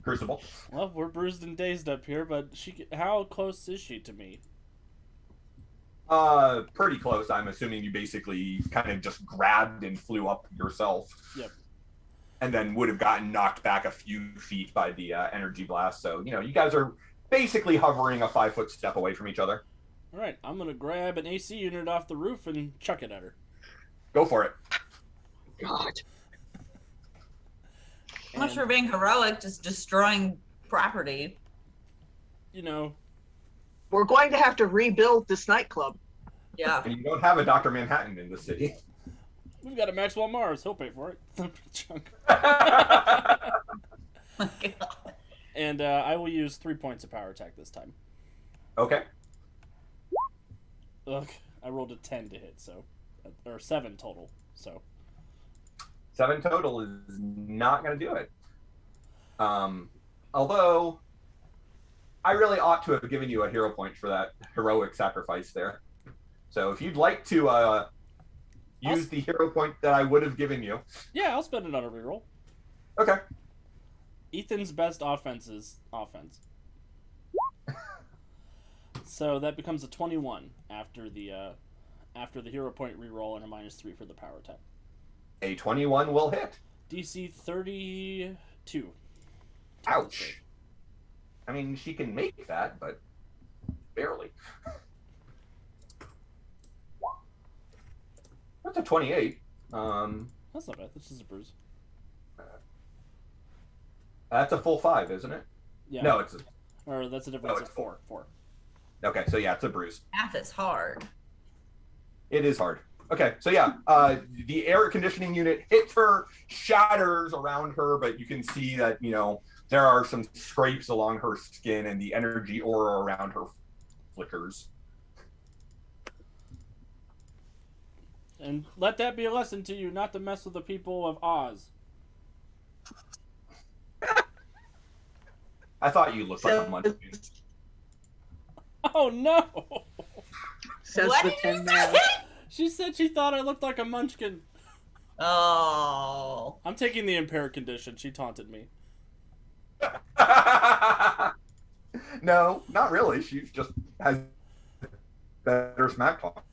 Crucible. Well, we're bruised and dazed up here, but how close is she to me? Pretty close. I'm assuming you basically kind of just grabbed and flew up yourself. Yep. And then would have gotten knocked back a few feet by the energy blast. So, you guys are basically hovering a 5-foot step away from each other. All right, I'm going to grab an AC unit off the roof and chuck it at her. Go for it. God. How much for being heroic, just destroying property. We're going to have to rebuild this nightclub. Yeah. And you don't have a Dr. Manhattan in the city. We've got a Maxwell Mars. He'll pay for it. Chunk. Oh my God. And I will use 3 points of power attack this time. Okay. Ugh, I rolled a 10 to hit, so... Or 7 total, so... 7 total is not going to do it. Although, I really ought to have given you a hero point for that heroic sacrifice there. So if you'd like to use the hero point that I would have given you. Yeah, I'll spend it on a reroll. Okay. Ethan's best offense is offense. So that becomes a 21 after the hero point reroll and a -3 for the power attack. A 21 will hit. DC 32. Ouch. I mean, she can make that, but barely. That's a 28. That's not bad. This is a bruise. That's a full 5, isn't it? Yeah. No, it's a... Or that's a difference it's of 4. 4. Okay, so yeah, it's a bruise. Math is hard. It is hard. Okay, so yeah, the air conditioning unit hits her, shatters around her, but you can see that, there are some scrapes along her skin and the energy aura around her flickers. And let that be a lesson to you not to mess with the people of Oz. I thought you looked like a munchkin. Oh no! Says What the did Tin you Man. say? She said she thought I looked like a munchkin. Oh. I'm taking the impaired condition. She taunted me. No, not really. She just has better smack talk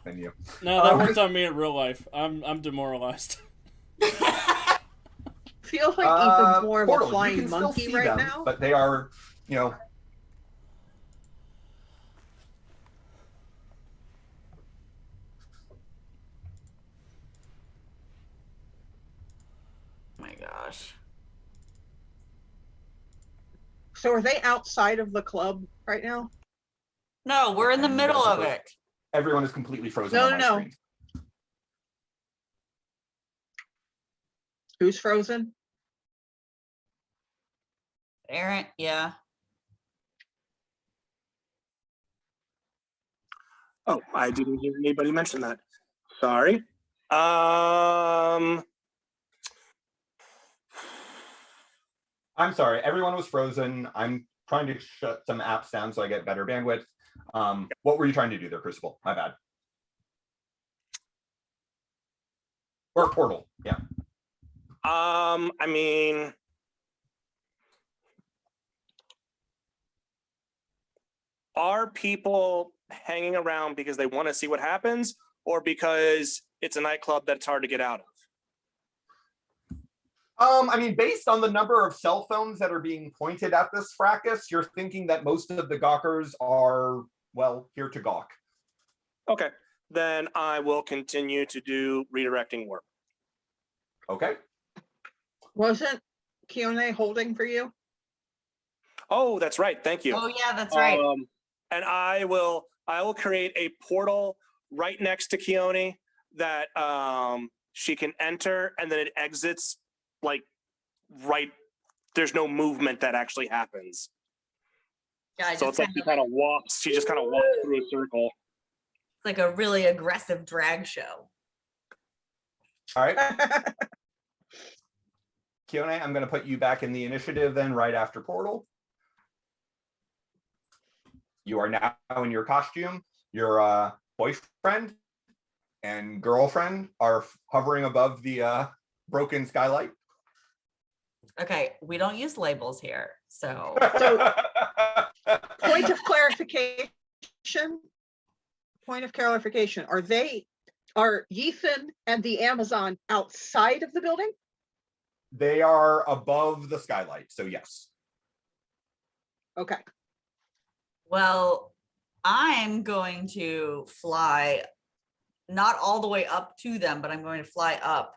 than you. No, that works on me in real life. I'm demoralized. Feels like Ethan's more of Portal, a you flying can still monkey see right them, now. but they are, Oh my gosh. So are they outside of the club right now? No, we're in the And you middle guys are of frozen. it. Everyone is completely frozen No, on my no. screen. Who's frozen? Aaron, yeah. Oh, I didn't hear anybody mention that. Sorry. I'm sorry, everyone was frozen. I'm trying to shut some apps down so I get better bandwidth. What were you trying to do there, Crucible? My bad. Or Portal, yeah. I mean, are people hanging around because they want to see what happens, or because it's a nightclub that's hard to get out of? I mean, based on the number of cell phones that are being pointed at this fracas, you're thinking that most of the gawkers are, well, here to gawk. Okay, then I will continue to do redirecting work. Okay. Wasn't Keone holding for you? Oh, that's right. Thank you. Oh yeah, that's right. And I will create a portal right next to Keone that she can enter, and then it exits like right. There's no movement that actually happens. Yeah, So it's like she kind of walks. She just kind of walks through a circle. It's like a really aggressive drag show. All right. Keone, I'm going to put you back in the initiative then right after Portal. You are now in your costume. Your boyfriend and girlfriend are hovering above the broken skylight. Okay, we don't use labels here, so Point of clarification. Point of clarification. Are Ethan and the Amazon outside of the building? They are above the skylight, so yes. Okay. well, I'm going to fly not all the way up to them, but I'm going to fly up.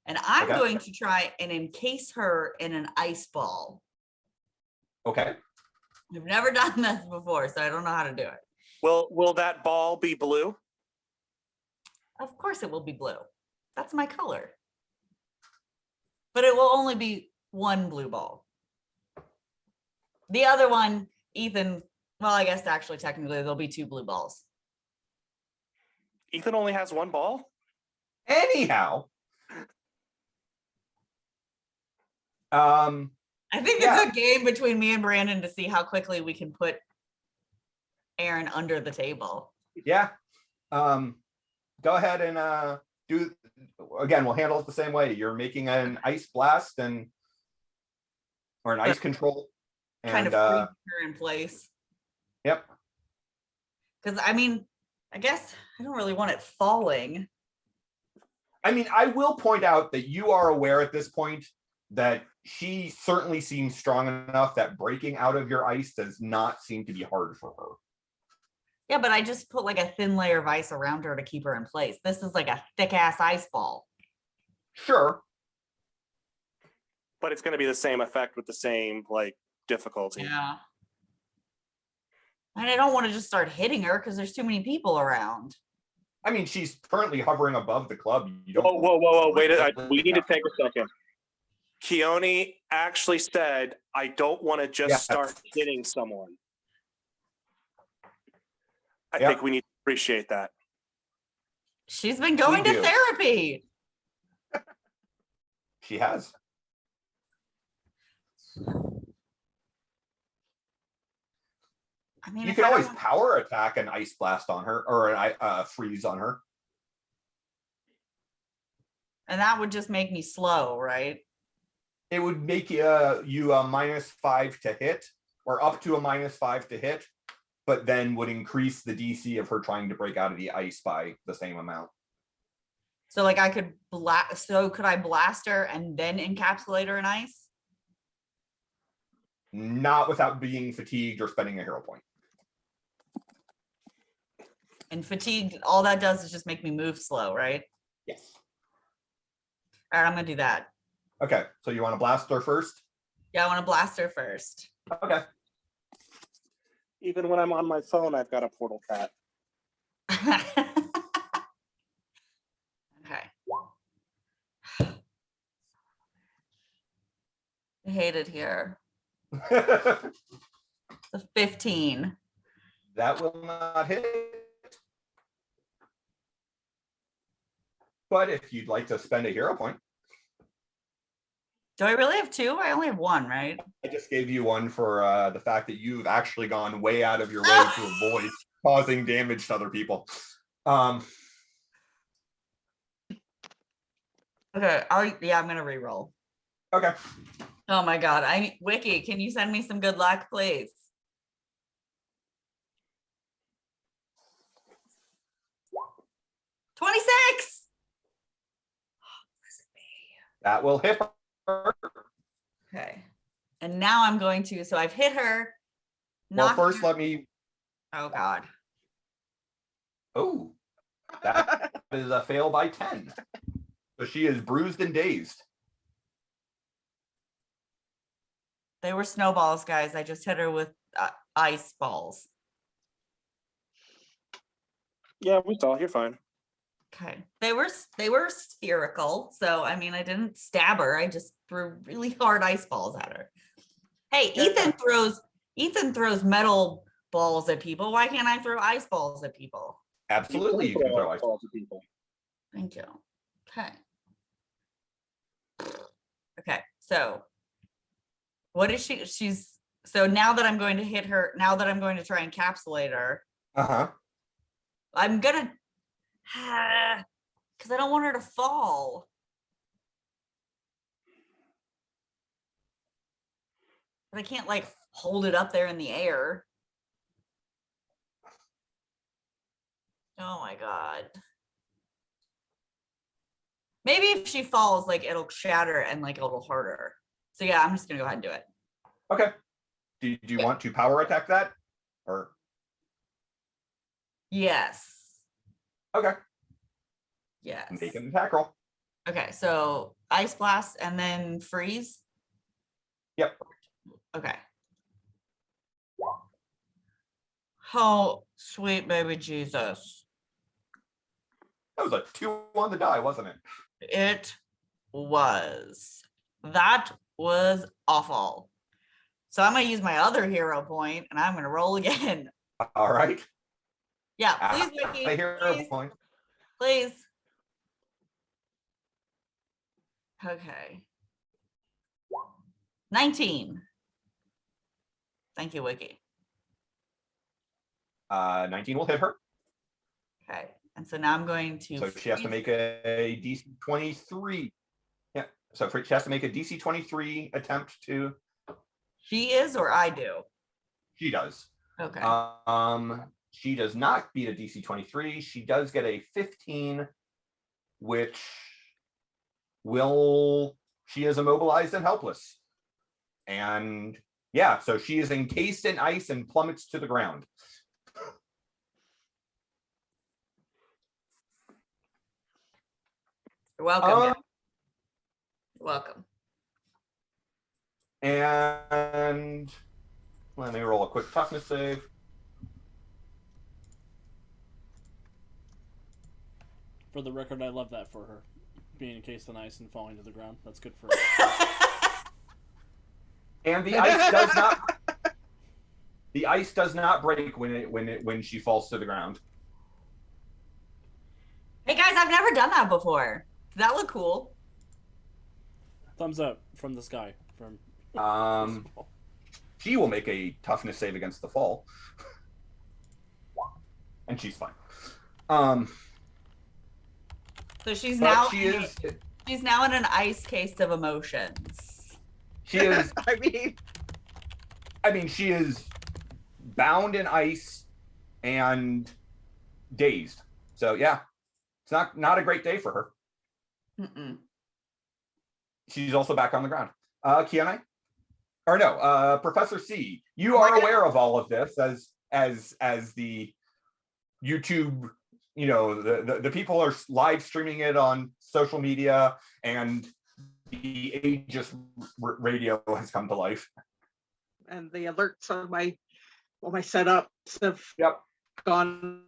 And I'm Okay. going to try and encase her in an ice ball. Okay. I've never done this before, so I don't know how to do it. Will that ball be blue? Of course it will be blue. That's my color. But it will only be one blue ball. The other one, Ethan, well, I guess actually technically there'll be 2 blue balls. Ethan only has one ball? Anyhow. I I think it's a game between me and Brandon to see how quickly we can put Aaron under the table. Yeah. Go ahead and do. Again, we'll handle it the same way. You're making an ice blast or an ice control. And, kind of freeze her in place. Yep. Because I mean, I guess I don't really want it falling. I mean, I will point out that you are aware at this point that she certainly seems strong enough that breaking out of your ice does not seem to be hard for her. Yeah, but I just put like a thin layer of ice around her to keep her in place. This is like a thick ass ice ball. Sure. But it's going to be the same effect with the same like difficulty. Yeah. And I don't want to just start hitting her because there's too many people around. I mean, she's currently hovering above the club. You don't. Whoa! Wait, we need to take a second. Keone actually said, "I don't want to just start hitting someone." I think we need to appreciate that. She's been going to therapy. She has. I mean, you can always power attack an ice blast on her or an freeze on her. And that would just make me slow, right? It would make you a -5 to hit or up to a -5 to hit, but then would increase the DC of her trying to break out of the ice by the same amount. So like I could blast, so could I blast her and then encapsulate her in ice? Not without being fatigued or spending a hero point. And fatigued, all that does is just make me move slow, right? Yes. All right, I'm gonna do that. Okay, so you want to blast her first? Yeah, I want to blast her first. Okay. Even when I'm on my phone, I've got a portal cat. Okay. I hate it here. The 15. That will not hit. But if you'd like to spend a hero point. Do I really have 2? I only have 1, right? I just gave you one for the fact that you've actually gone way out of your way to avoid causing damage to other people. Okay, I'm gonna re-roll. Okay. Oh my god, Wiki, can you send me some good luck, please? $26. That will hit her. Okay, and now I'm going to. So I've hit her. Well, first let me. Oh god. Oh, that is a fail by 10. So she is bruised and dazed. They were snowballs, guys. I just hit her with ice balls. Yeah, we saw. You're fine. Okay. They were spherical. So I mean, I didn't stab her. I just threw really hard ice balls at her. Hey, Ethan throws metal balls at people. Why can't I throw ice balls at people? Absolutely, you can throw ice balls at people. Thank you. Okay. Okay. So what is she's so now that I'm going to hit her, now that I'm going to try and encapsulate her, I'm gonna because I don't want her to fall. But I can't like hold it up there in the air. Oh my god. Maybe if she falls, like it'll shatter and like it'll hurt her. So yeah, I'm just gonna go ahead and do it. Okay. Do you want to power attack that? Or yes. Okay. Yes. Make an attack roll. Okay, so ice blast and then freeze. Yep. Okay. Oh, sweet baby Jesus. That was a 2 on the die, wasn't it? It was. That was awful. So I'm going to use my other hero point and I'm going to roll again. All right. Yeah, please, Wiki. A hero point. Please. Okay. 19. Thank you, Wiki. 19 will hit her. Okay. And so now I'm going to. So she has to make a DC 23. Yeah. So she has to make a DC 23 attempt to. She is, or I do? She does. Okay. She does not beat a DC 23. She does get a 15, which she is immobilized and helpless. And yeah, so she is encased in ice and plummets to the ground. You're welcome. You're welcome. And let me roll a quick toughness save. For the record, I love that for her. Being encased in ice and falling to the ground. That's good for her. And the ice does not. The ice does not break when she falls to the ground. Hey guys, I've never done that before. Does that look cool? Thumbs up from the sky. From She will make a toughness save against the fall, and she's fine. So she's now she's now in an ice case of emotions. She is. I mean, she is bound in ice and dazed. So yeah, it's not a great day for her. Mm-mm. She's also back on the ground. Kiana? Or no, Professor C. You are aware of all of this as the YouTube, the people are live streaming it on social media, and the Aegis radio has come to life. And the alerts on my setups have gone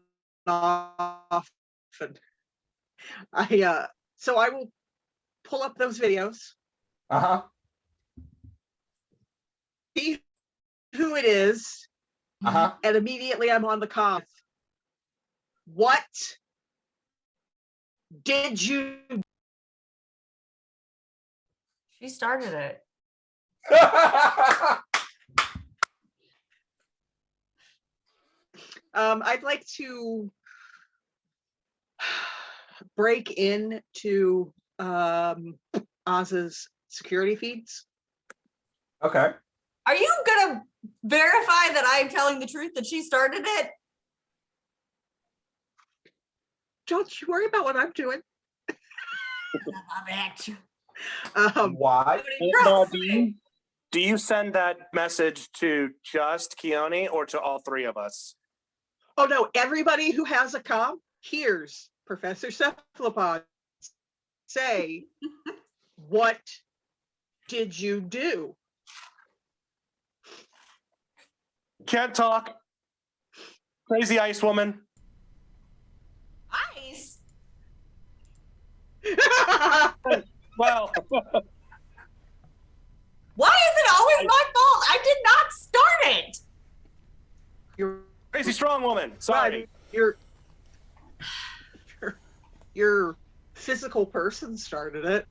off, and so I will pull up those videos. See who it is. And immediately I'm on the comm. What did you? She started it. I'd like to break into Oz's security feeds. Okay. Are you gonna verify that I'm telling the truth, that she started it? Don't you worry about what I'm doing. Why? Do you send that message to just Keone or to all three of us? Oh no, everybody who has a comm hears Professor Cephalopod say, what did you do? Can't talk. Crazy ice woman. Ice? Well. Why is it always my fault? I did not start it. You're Crazy strong woman. Sorry. Your physical person started it.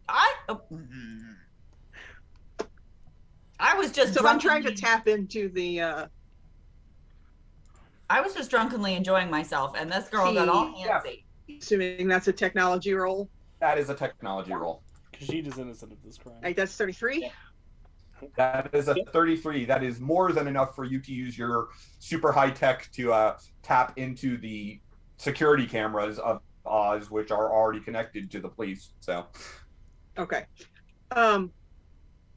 I was just. So I'm trying to tap into the. I was just drunkenly enjoying myself, and this girl got all fancy. Assuming that's a technology roll. That is a technology roll. Khajiit is innocent of this crime. Like, that's 33? Yeah. That is a 33. That is more than enough for you to use your super high tech to tap into the security cameras of Oz, which are already connected to the police. So, okay.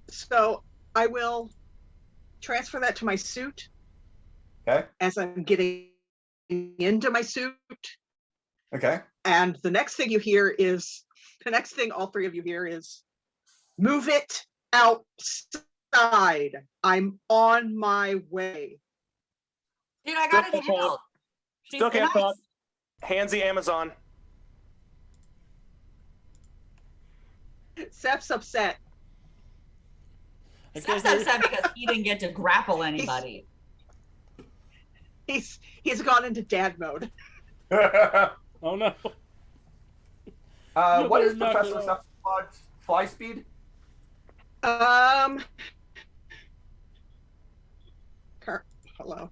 So I will transfer that to my suit. Okay. As I'm getting into my suit. Okay. And the next thing all three of you hear is, move it outside. I'm on my way. Dude, I gotta get help. Still can't talk. Handsy Amazon. Seph's upset. Seph's upset because he didn't get to grapple anybody. He's gone into dad mode. Oh no. What is Professor Cephalopod's fly speed? Um, hello.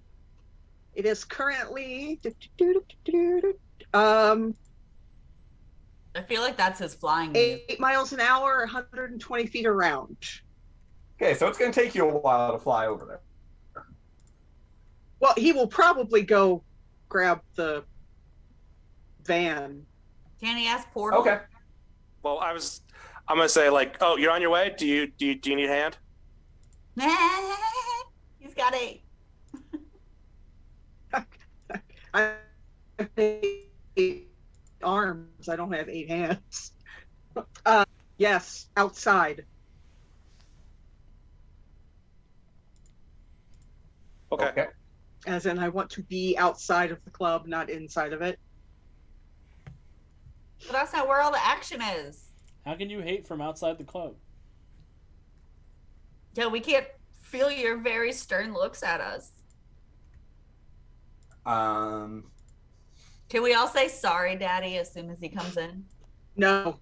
It is currently I feel like that's his flying music. 8 miles an hour, 120 feet around. Okay, so it's going to take you a while to fly over there. Well, he will probably go grab the van. Can he ask Portal? Okay. Well, I'm gonna say like, oh, you're on your way. Do you need a hand? He's got 8. I have 8 arms. I don't have 8 hands. Yes, outside. Okay. As in, I want to be outside of the club, not inside of it. But that's not where all the action is. How can you hate from outside the club? Yeah, we can't feel your very stern looks at us. Um, Can we all say sorry, Daddy, as soon as he comes in? No,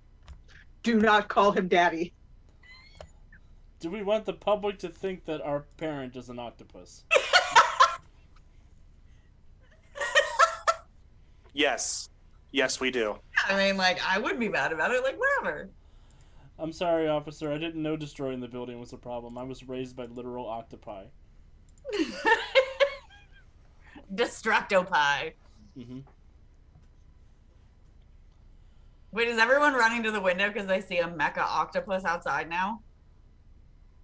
do not call him daddy. Do we want the public to think that our parent is an octopus? Yes, we do. I mean, like, I wouldn't be mad about it. Like, whatever. I'm sorry, officer. I didn't know destroying the building was a problem. I was raised by literal octopi. Destructopie. Mm-hmm. Wait, is everyone running to the window because they see a mecha octopus outside now?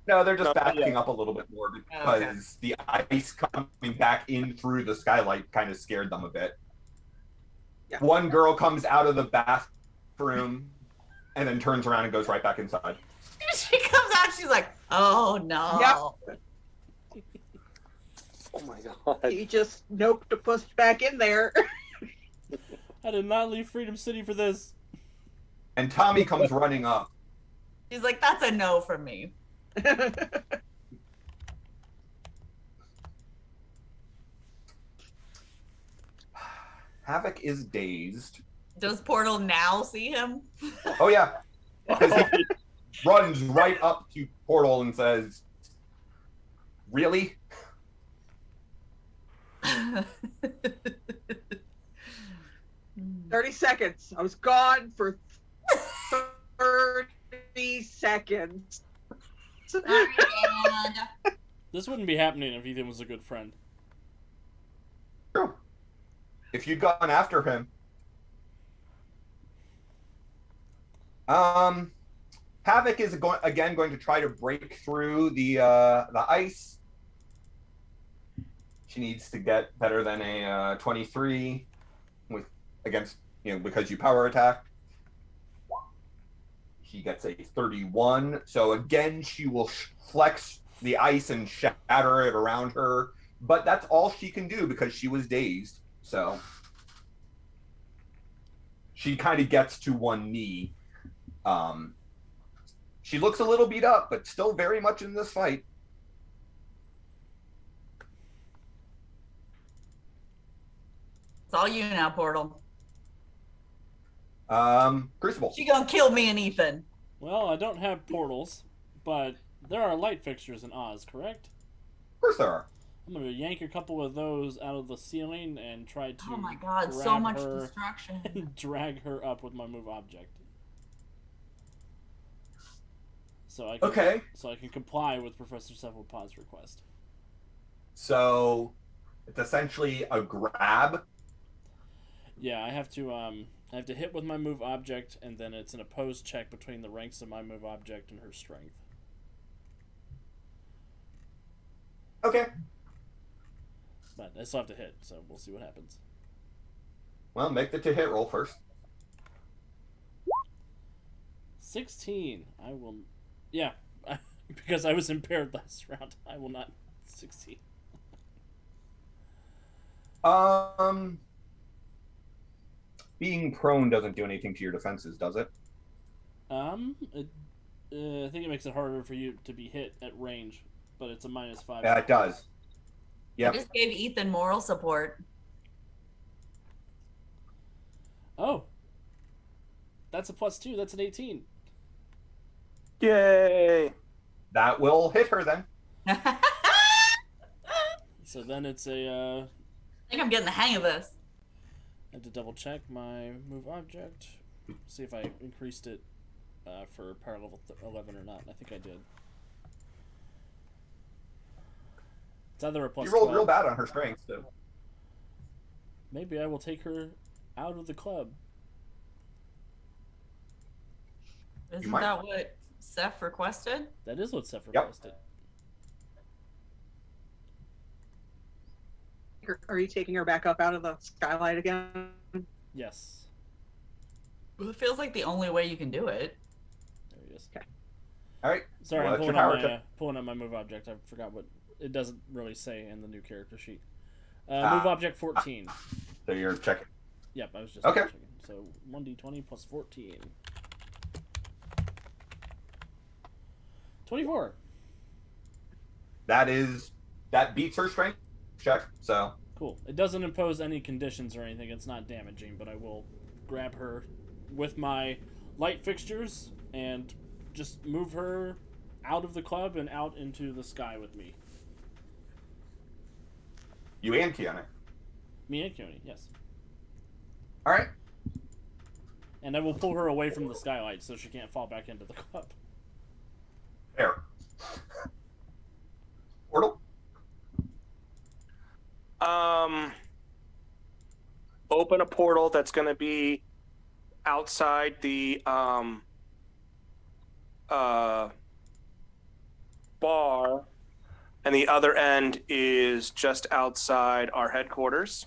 no, they're just No, backing yeah. up a little bit more because Okay. the ice coming back in through the skylight kind of scared them a bit. Yeah. One girl comes out of the bathroom and then turns around and goes right back inside. She comes out, she's like, oh no. Yep. Oh my god. He just pushed back in there. I did not leave Freedom City for this. And Tommy comes running up. She's like, that's a no from me. Havoc is dazed. Does Portal now see him? Oh yeah, because he runs right up to Portal and says, "Really?" 30 seconds. I was gone for 30 seconds. Sorry, Dad. This wouldn't be happening if Ethan was a good friend. True. If you'd gone after him, Havoc is again going to try to break through the ice. She needs to get better than a 23 against because you power attack. He gets a 31. So again, she will flex the ice and shatter it around her. But that's all she can do because she was dazed. So she kind of gets to one knee. She looks a little beat up, but still very much in this fight. It's all you now, Portal. Crucible. She gonna kill me and Ethan. Well, I don't have portals, but there are light fixtures in Oz, correct? Of course there are. I'm going to yank a couple of those out of the ceiling and try to Oh my god, so grab much her destruction. and drag her up with my move object. So I can comply with Professor Cephalopod's request. So it's essentially a grab. Yeah, I have to hit with my move object, and then it's an opposed check between the ranks of my move object and her strength. Okay. But I still have to hit, so we'll see what happens. Well, make the to hit roll first. 16. I will... Yeah, because I was impaired last round. I will not succeed. Being prone doesn't do anything to your defenses, does it? I think it makes it harder for you to be hit at range, but it's a -5. Yeah, it does. I Yep. just gave Ethan moral support. Oh. That's a +2. That's an 18. Yay! That will hit her then. I So then it's a. think I'm getting the hang of this. I have to double check my move object, see if I increased it for power level 11 or not. I think I did. It's either a plus You rolled 12. real bad on her strength, so. Maybe I will take her out of the club. Isn't might. that what Seth requested? That is what Seth Yep. requested. Are you taking her back up out of the skylight again? Yes. It feels like the only way you can do it. There he is. Okay. All right. Sorry, Well, I'm that's your pulling up my move object. I forgot what it doesn't really say in the new character sheet. Move object 14. So you're checking. Yep, I was just Okay. checking. So 1d20 plus 14. 24. That beats her strength check. So Cool. It doesn't impose any conditions or anything. It's not damaging, but I will grab her with my light fixtures and just move her out of the club and out into the sky with me. you and Kiana. Me and Keone, yes. All right. And I will pull her away from the skylight so she can't fall back into the club. Fair. Portal. Open a portal that's going to be outside the bar, and the other end is just outside our headquarters.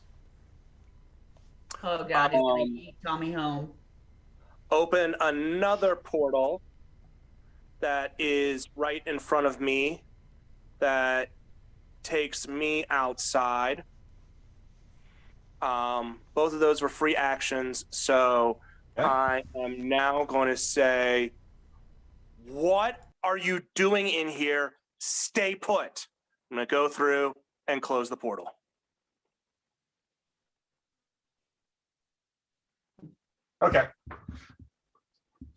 Oh God, he's gonna eat Tommy home. Open another portal that is right in front of me that takes me outside. Both of those were free actions, so Okay. I am now going to say, what are you doing in here? Stay put. I'm going to go through and close the portal. Okay.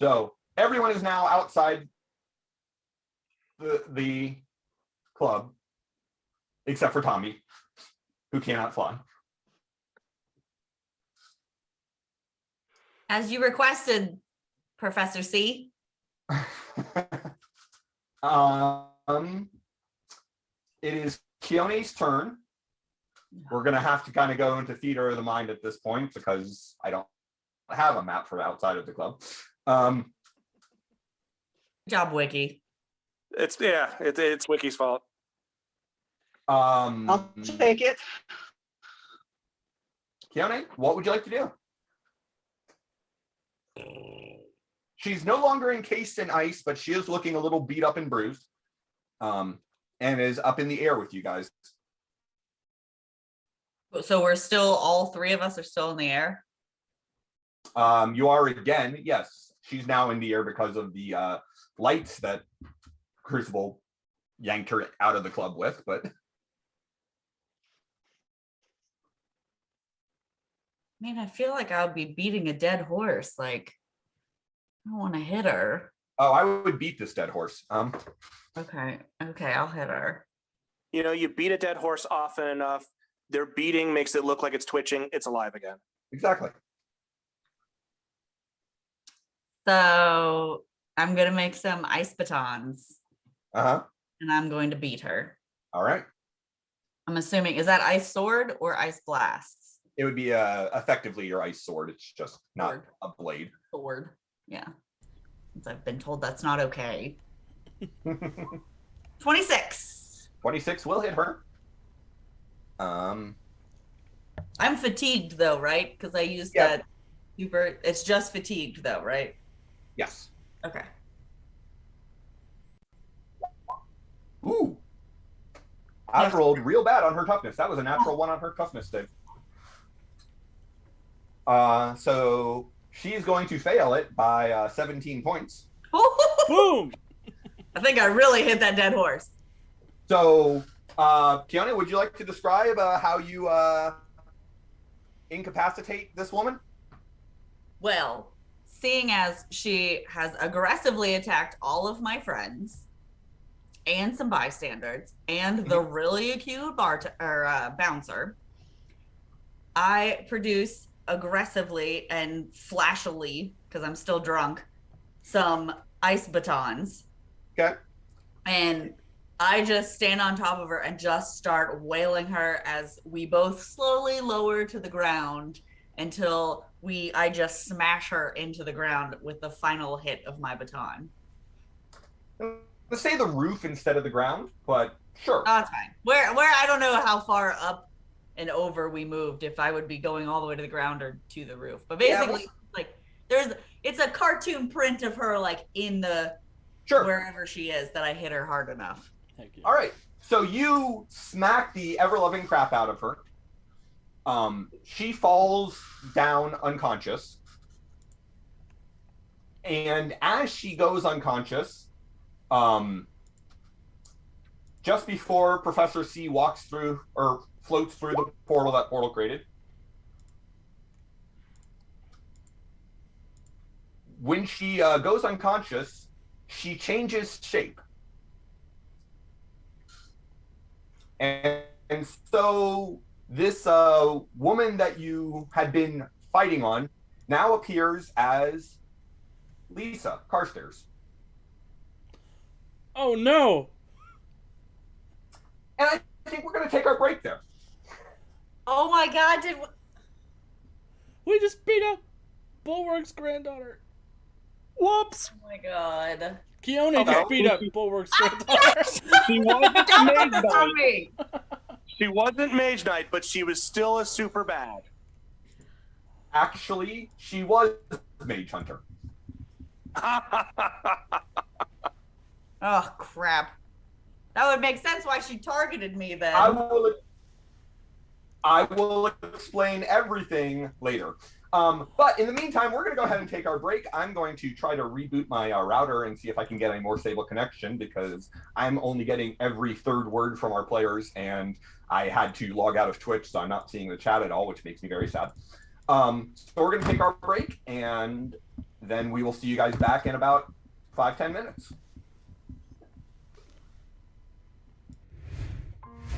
So everyone is now outside the club, except for Tommy, who cannot fly. As you requested, Professor C. It is Keone's turn. We're gonna have to kind of go into theater of the mind at this point because I don't have a map for outside of the club. Good job, Wiki. It's Wiki's fault. I'll take it. Keone, what would you like to do? She's no longer encased in ice, but she is looking a little beat up and bruised, and is up in the air with you guys. So we're still, all three of us are still in the air? You are again, yes. She's now in the air because of the lights that Crucible yanked her out of the club with, but Man, I feel like I would be beating a dead horse. Like, I don't want to hit her. oh, I would beat this dead horse. Okay, I'll hit her. You know, you beat a dead horse often enough, their beating makes it look like it's twitching. It's alive again. Exactly. So I'm going to make some ice batons Uh-huh. and I'm going to beat her. All right. I'm assuming, is that ice sword or ice blasts? It would be effectively your ice sword. It's just not Sword. a blade. Sword. Yeah. Since I've been told that's not okay. 26. 26 will hit her. I'm fatigued though, right? Because I used Yeah. that super. It's just fatigued though, right? Yes. Okay. Ooh. I rolled real bad on her toughness. That was a natural one on her toughness save. So she's going to fail it by 17 points. Boom! I think I really hit that dead horse. So, Keone, would you like to describe how you incapacitate this woman? Well, seeing as she has aggressively attacked all of my friends, and some bystanders and the really acute bouncer, I produce aggressively and flashily, because I'm still drunk, some ice batons. Okay. And I just stand on top of her and just start wailing her as we both slowly lower to the ground until I just smash her into the ground with the final hit of my baton. Let's say the roof instead of the ground, but sure. Oh, that's fine. Where I don't know how far up and over we moved, if I would be going all the way to the ground or to the roof. But basically, like it's a cartoon print of her like in the wherever she is that I hit her hard enough. Thank you. All right. So you smack the ever-loving crap out of her. She falls down unconscious. And as she goes unconscious, just before Professor C walks through or floats through the portal that Portal created, when she goes unconscious, she changes shape. And so this woman that you had been fighting on now appears as Lisa Carstairs. Oh no! And I think we're going to take our break there. Oh my god, we just beat up Bulwark's granddaughter. Whoops! Oh my god. Keone just beat up Bulwark's granddaughter. She wasn't Don't Mage put this on Knight. me. She wasn't Mage Knight, but she was still a super bad. Actually, she was Mage Hunter. Oh crap. That would make sense why she targeted me then. I will explain everything later. But in the meantime, we're going to go ahead and take our break. I'm going to try to reboot my router and see if I can get a more stable connection, because I'm only getting every third word from our players, and I had to log out of Twitch, so I'm not seeing the chat at all, which makes me very sad. So we're going to take our break, and then we will see you guys back in about 5-10 minutes.